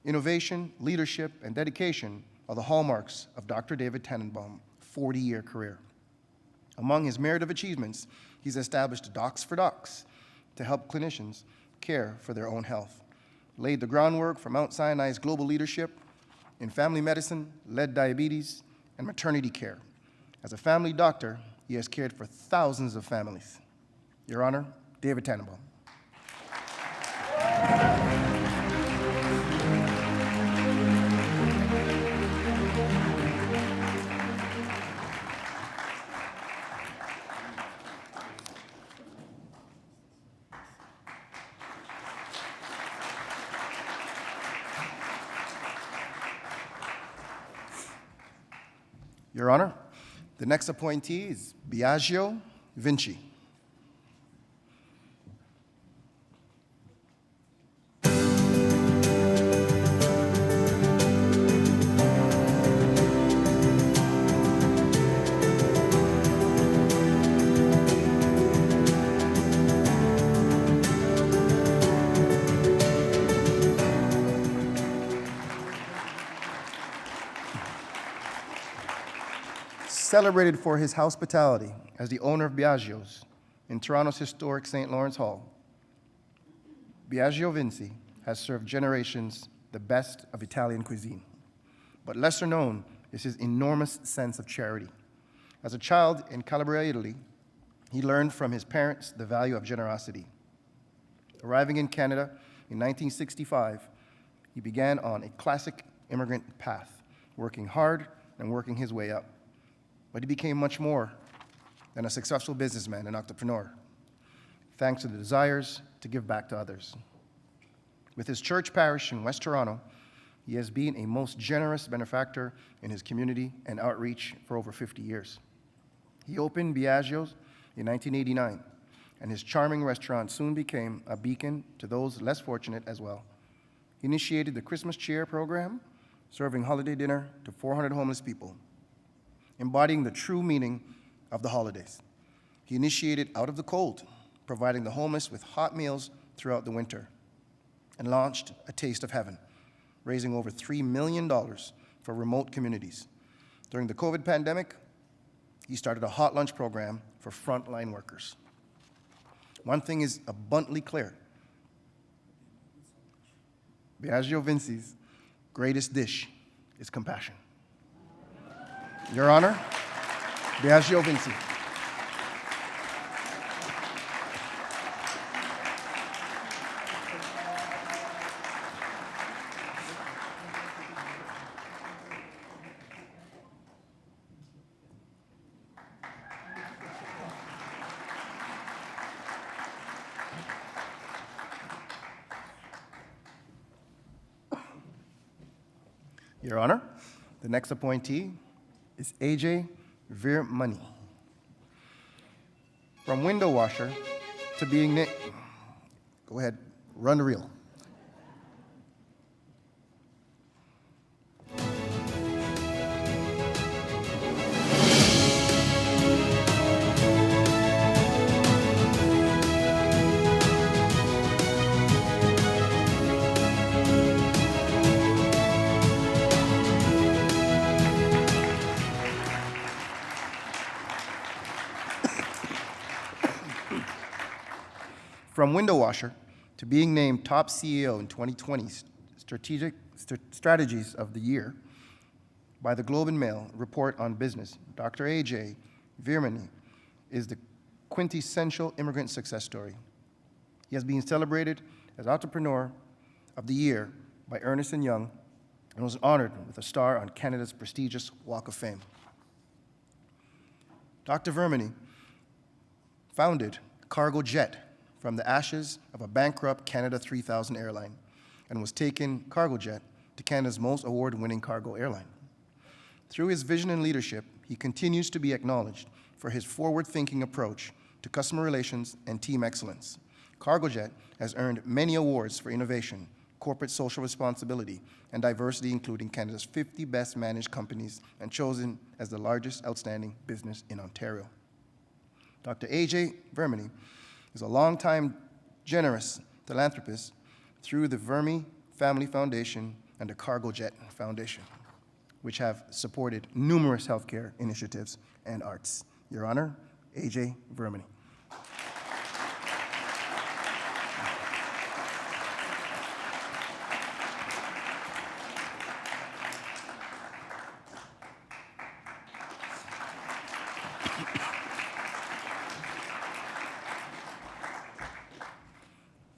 Innovation, leadership, and dedication are the hallmarks of Dr. David Tannenbaum's 40-year career. Among his merit of achievements, he's established Docs for Docs to help clinicians care for their own health, laid the groundwork for Mount Sinai's global leadership in family medicine, led diabetes, and maternity care. As a family doctor, he has cared for thousands of families. Your Honor, David Tannenbaum. Your Honor, the next appointee is Biagio Vinci. Celebrated for his hospitality as the owner of Biagio's in Toronto's historic St. Lawrence Hall, Biagio Vinci has served generations the best of Italian cuisine. But lesser known is his enormous sense of charity. As a child in Calabria, Italy, he learned from his parents the value of generosity. Arriving in Canada in 1965, he began on a classic immigrant path, working hard and working his way up. But he became much more than a successful businessman and entrepreneur, thanks to the desires to give back to others. With his church parish in West Toronto, he has been a most generous benefactor in his community and outreach for over 50 years. He opened Biagio's in 1989, and his charming restaurant soon became a beacon to those less fortunate as well. He initiated the Christmas Cheer program, serving holiday dinner to 400 homeless people, embodying the true meaning of the holidays. He initiated Out of the Cold, providing the homeless with hot meals throughout the winter, and launched A Taste of Heaven, raising over $3 million for remote communities. During the COVID pandemic, he started a hot lunch program for frontline workers. One thing is abundantly clear. Biagio Vinci's greatest dish is compassion. Your Honor, Biagio Vinci. Your Honor, the next appointee is AJ Virmani. From window washer to being go ahead, run the reel. From window washer to being named top CEO in 2020 Strategies of the Year by the Globe and Mail Report on Business, Dr. AJ Virmani is the quintessential immigrant success story. He has been celebrated as Entrepreneur of the Year by Ernst & Young and was honored with a star on Canada's prestigious Walk of Fame. Dr. Virmani founded Cargo Jet from the ashes of a bankrupt Canada 3000 airline and was taken Cargo Jet to Canada's most award-winning cargo airline. Through his vision and leadership, he continues to be acknowledged for his forward-thinking approach to customer relations and team excellence. Cargo Jet has earned many awards for innovation, corporate social responsibility and diversity, including Canada's 50 best managed companies, and chosen as the largest outstanding business in Ontario. Dr. A.J. Verminy is a longtime generous philanthropist through the Vermy Family Foundation and the Cargojet Foundation, which have supported numerous healthcare initiatives and arts. Your Honor, A.J. Verminy.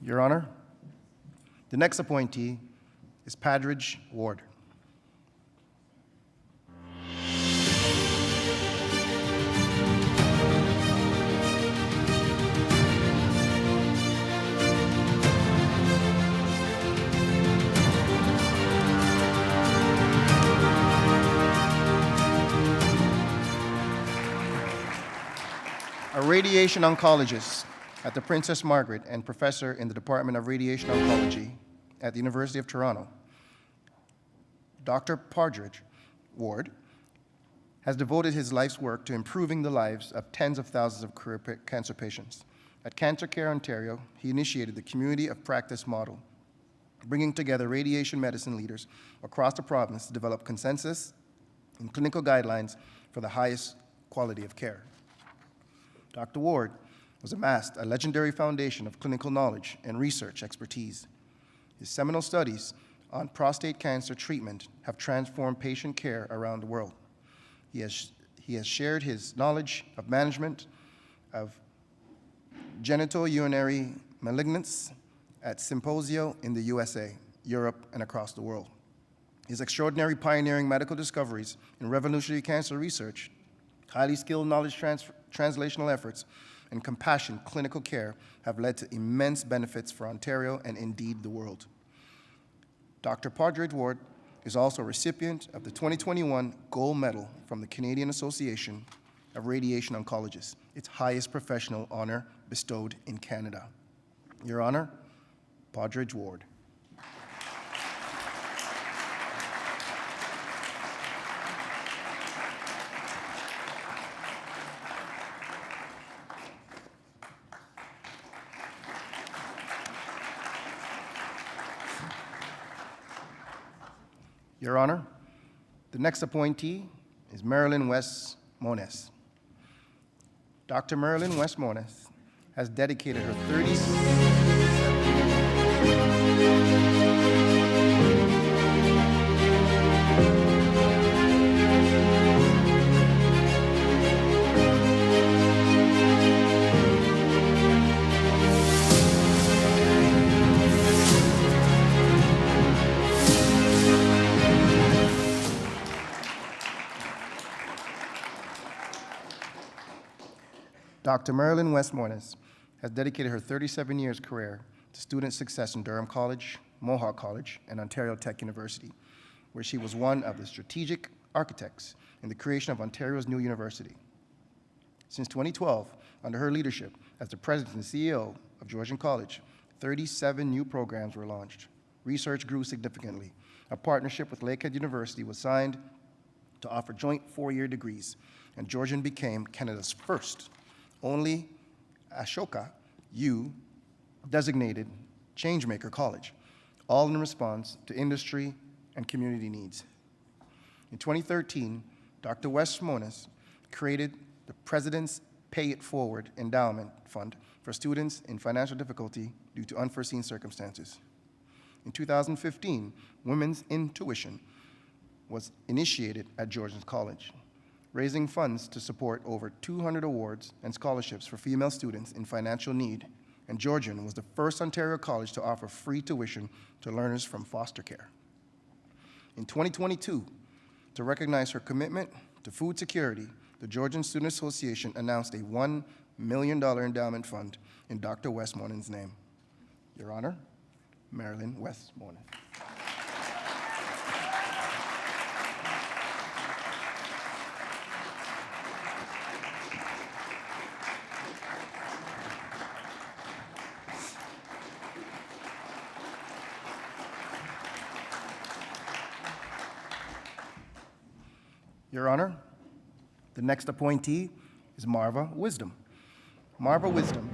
Your Honor, the next appointee is Padridge Ward. A radiation oncologist at the Princess Margaret and professor in the Department of Radiation Oncology at the University of Toronto, Dr. Padridge Ward has devoted his life's work to improving the lives of tens of thousands of cancer patients. At Cancer Care Ontario, he initiated the Community of Practice model, bringing together radiation medicine leaders across the province to develop consensus and clinical guidelines for the highest quality of care. Dr. Ward has amassed a legendary foundation of clinical knowledge and research expertise. His seminal studies on prostate cancer treatment have transformed patient care around the world. He has shared his knowledge of management of genitourinary malignance at symposia in the USA, Europe, and across the world. His extraordinary pioneering medical discoveries in revolutionary cancer research, highly skilled knowledge translational efforts, and compassionate clinical care have led to immense benefits for Ontario and indeed the world. Dr. Padridge Ward is also a recipient of the 2021 Gold Medal from the Canadian Association of Radiation Oncologists, its highest professional honor bestowed in Canada. Your Honor, Padridge Ward. Your Honor, the next appointee is Marilyn West Moniz. Dr. Marilyn West Moniz has dedicated her 37 years career to student success in Durham College, Mohawk College, and Ontario Tech University, where she was one of the strategic architects in the creation of Ontario's new university. Since 2012, under her leadership as the president and CEO of Georgian College, 37 new programs were launched. Research grew significantly. A partnership with Lakehead University was signed to offer joint 4-year degrees, and Georgian became Canada's first, only Ashoka U designated changemaker college, all in response to industry and community needs. In 2013, Dr. West Moniz created the President's Pay It Forward Endowment Fund for students in financial difficulty due to unforeseen circumstances. In 2015, Women's in Tuition was initiated at Georgian College, raising funds to support over 200 awards and scholarships for female students in financial need, and Georgian was the first Ontario college to offer free tuition to learners from foster care. In 2022, to recognize her commitment to food security, the Georgian Student Association announced a $1 million endowment fund in Dr. West Moniz's name. Your Honor, Marilyn West Moniz. Your Honor, the next appointee is Marva Wisdom. Marva Wisdom.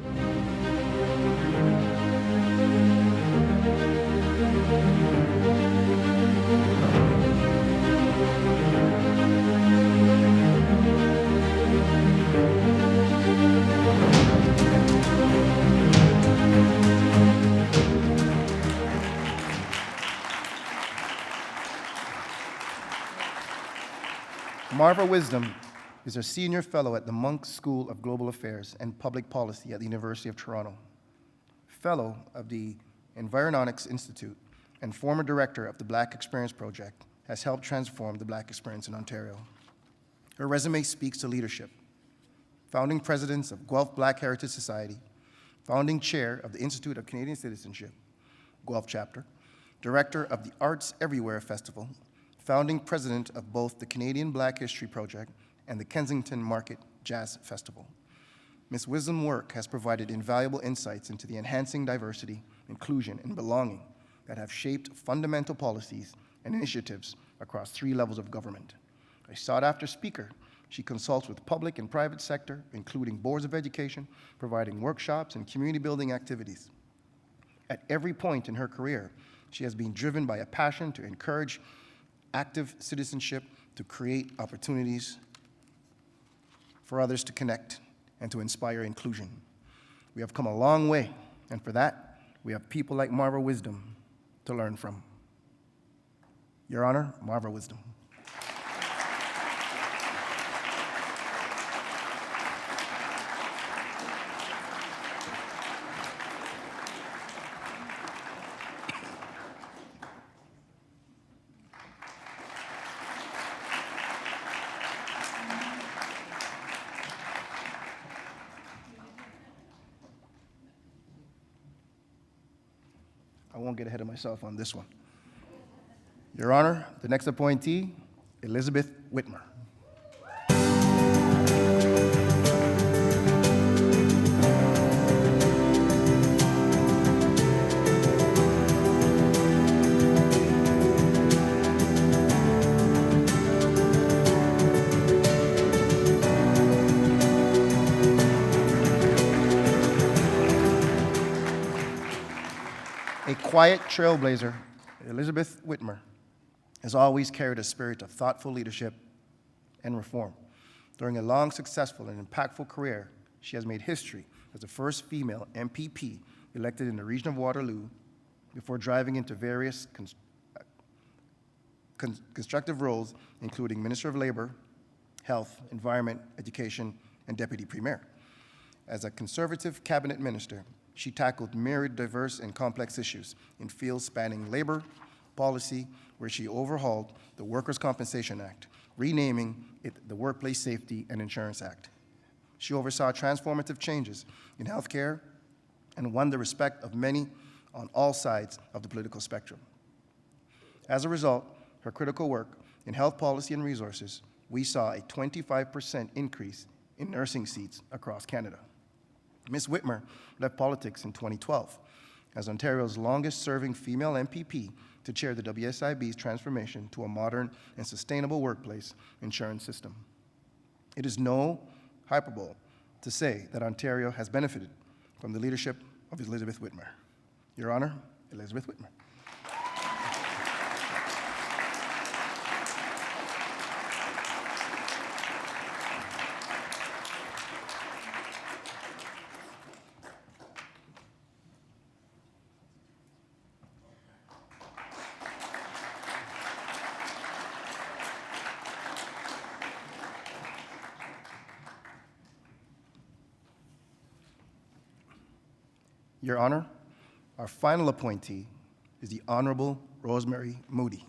Marva Wisdom is a senior fellow at the Monk School of Global Affairs and Public Policy at the University of Toronto, fellow of the Environautics Institute, and former director of the Black Experience Project, has helped transform the Black experience in Ontario. Her resume speaks to leadership. Founding presidents of Guelph Black Heritage Society, founding chair of the Institute of Canadian Citizenship, Guelph chapter, director of the Arts Everywhere Festival, founding president of both the Canadian Black History Project and the Kensington Market Jazz Festival. Ms. Wisdom's work has provided invaluable insights into the enhancing diversity, inclusion, and belonging that have shaped fundamental policies and initiatives across 3 levels of government. A sought-after speaker, she consults with public and private sector, including boards of education, providing workshops and community-building activities. At every point in her career, she has been driven by a passion to encourage active citizenship, to create opportunities for others to connect and to inspire inclusion. We have come a long way, and for that, we have people like Marva Wisdom to learn from. Your Honor, Marva Wisdom. I won't get ahead of myself on this one. Your Honor, the next appointee, Elizabeth Whitmer. A quiet trailblazer, Elizabeth Whitmer has always carried a spirit of thoughtful leadership and reform. During a long, successful, and impactful career, she has made history as the first female MPP elected in the region of Waterloo before driving into various constructive roles, including Minister of Labor, Health, Environment, Education, and Deputy Premier. As a conservative cabinet minister, she tackled myriad diverse and complex issues in fields spanning labor, policy, where she overhauled the Workers' Compensation Act, renaming it the Workplace Safety and Insurance Act. She oversaw transformative changes in healthcare and won the respect of many on all sides of the political spectrum. As a result, her critical work in health policy and resources, we saw a 25% increase in nursing seats across Canada. Ms. Whitmer left politics in 2012 as Ontario's longest-serving female MPP to chair the WSIB's transformation to a modern and sustainable workplace insurance system. It is no hyperbole to say that Ontario has benefited from the leadership of Elizabeth Whitmer. Your Honor, Elizabeth Whitmer. Your Honor, our final appointee is the Honorable Rosemary Moody.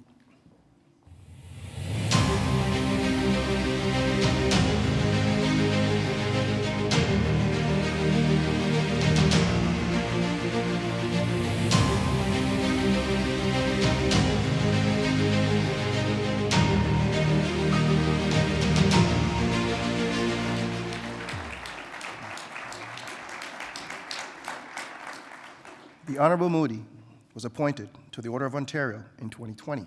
The Honorable Moody was appointed to the Order of Ontario in 2020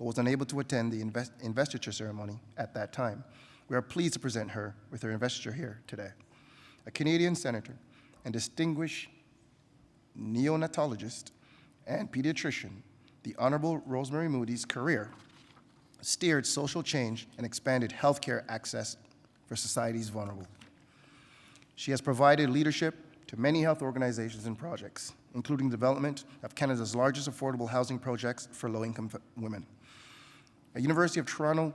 but was unable to attend the investiture ceremony at that time. We are pleased to present her with her investiture here today. A Canadian senator and distinguished neonatologist and pediatrician, the Honorable Rosemary Moody's career steered social change and expanded healthcare access for society's vulnerable. She has provided leadership to many health organizations and projects, including the development of Canada's largest affordable housing projects for low-income women. A University of Toronto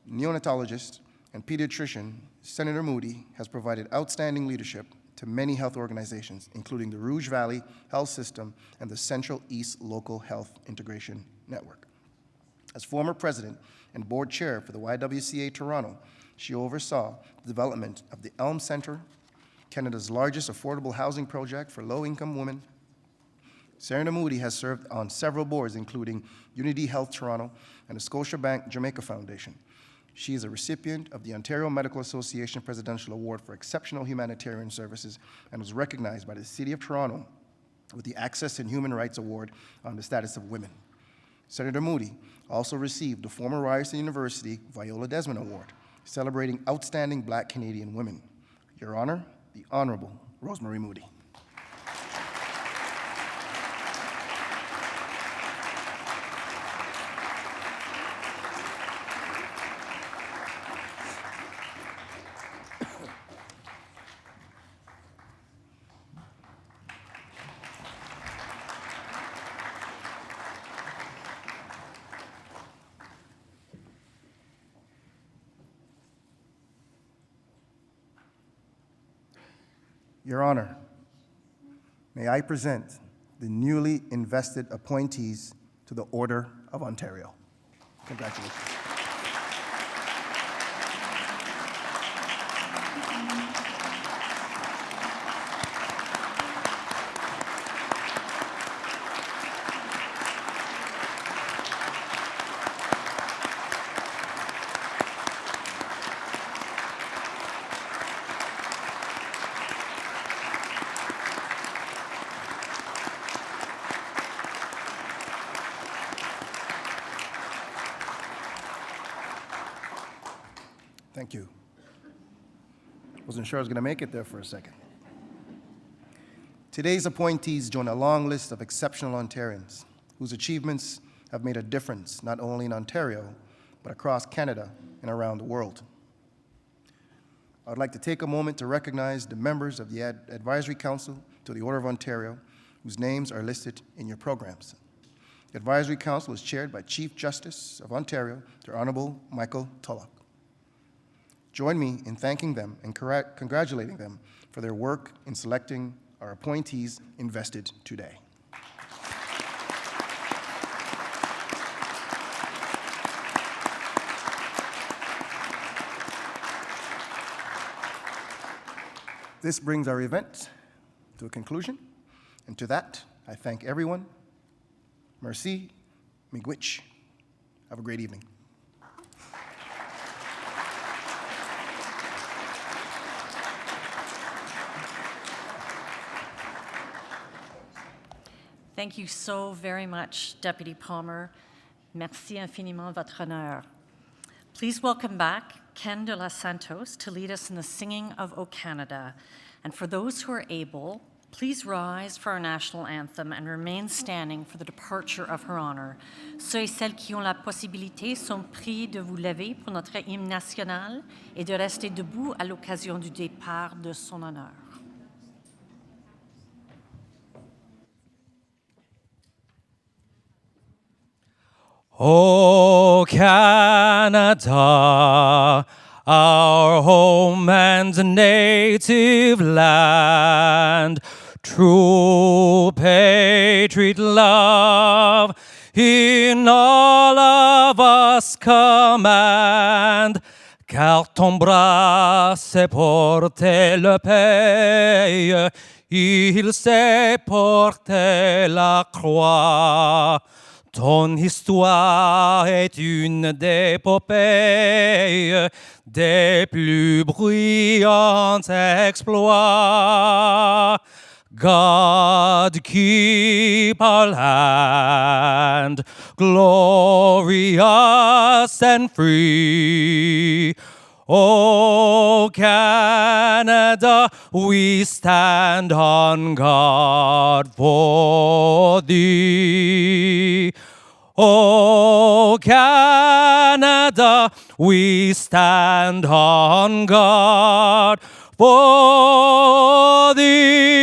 neonatologist and pediatrician, Senator Moody has provided outstanding leadership to many health organizations, including the Rouge Valley Health System and the Central East Local Health Integration Network. As former president and board chair for the YWCA Toronto, she oversaw the development of the Elm Centre, Canada's largest affordable housing project for low-income women. Senator Moody has served on several boards, including Unity Health Toronto and the Scotiabank Jamaica Foundation. She is a recipient of the Ontario Medical Association Presidential Award for Exceptional Humanitarian Services and was recognized by the City of Toronto with the Access and Human Rights Award on the Status of Women. Senator Moody also received the former Ryerson University Viola Desmond Award, celebrating outstanding Black Canadian women. Your Honor, the Honorable Rosemary Moody. Your Honor, may I present the newly invested appointees to the Order of Ontario. Congratulations. Thank you. Wasn't sure I was going to make it there for a second. Today's appointees join a long list of exceptional Ontarians whose achievements have made a difference not only in Ontario, but across Canada and around the world. I would like to take a moment to recognize the members of the Advisory Council to the Order of Ontario, whose names are listed in your programs. The Advisory Council is chaired by Chief Justice of Ontario, the Honorable Michael Tulloch. Join me in thanking them and congratulating them for their work in selecting our appointees invested today. This brings our event to a conclusion, and to that, I thank everyone. Merci, miigwech. Have a great evening.
Thank you so very much, Deputy Palmer. Merci infiniment, Votre Honneur. Please welcome back Ken de los Santos to lead us in the singing of O Canada. And for those who are able, please rise for our national anthem and remain standing for the departure of Her Honor. Ceux et celles qui ont la possibilité sont priés de vous lever pour notre hymne national et de rester debout à l'occasion du départ de son honneur.
O Canada, our home and native land, true patriot love in all of us command, car ton bras sait porter le pays, il sait porter la croix. Ton histoire est une d'épopées, des plus bruyants exploits. God keep our land glorious and free. O Canada, we stand on guard for thee. O Canada, we stand on guard for thee.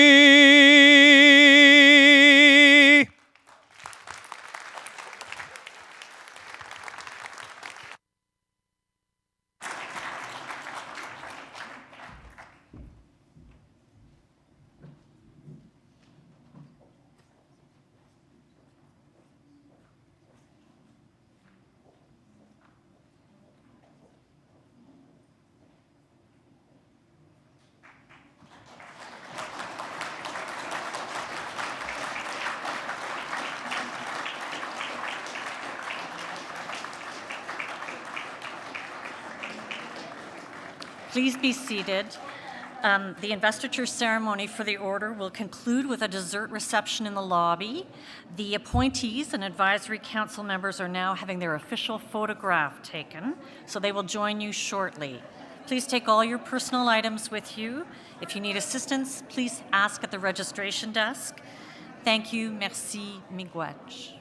Please be seated. The investiture ceremony for the order will conclude with a dessert reception in the lobby. The appointees and advisory council members are now having their official photograph taken, so they will join you shortly. Please take all your personal items with you. If you need assistance, please ask at the registration desk. Thank you. Merci. Miigwech.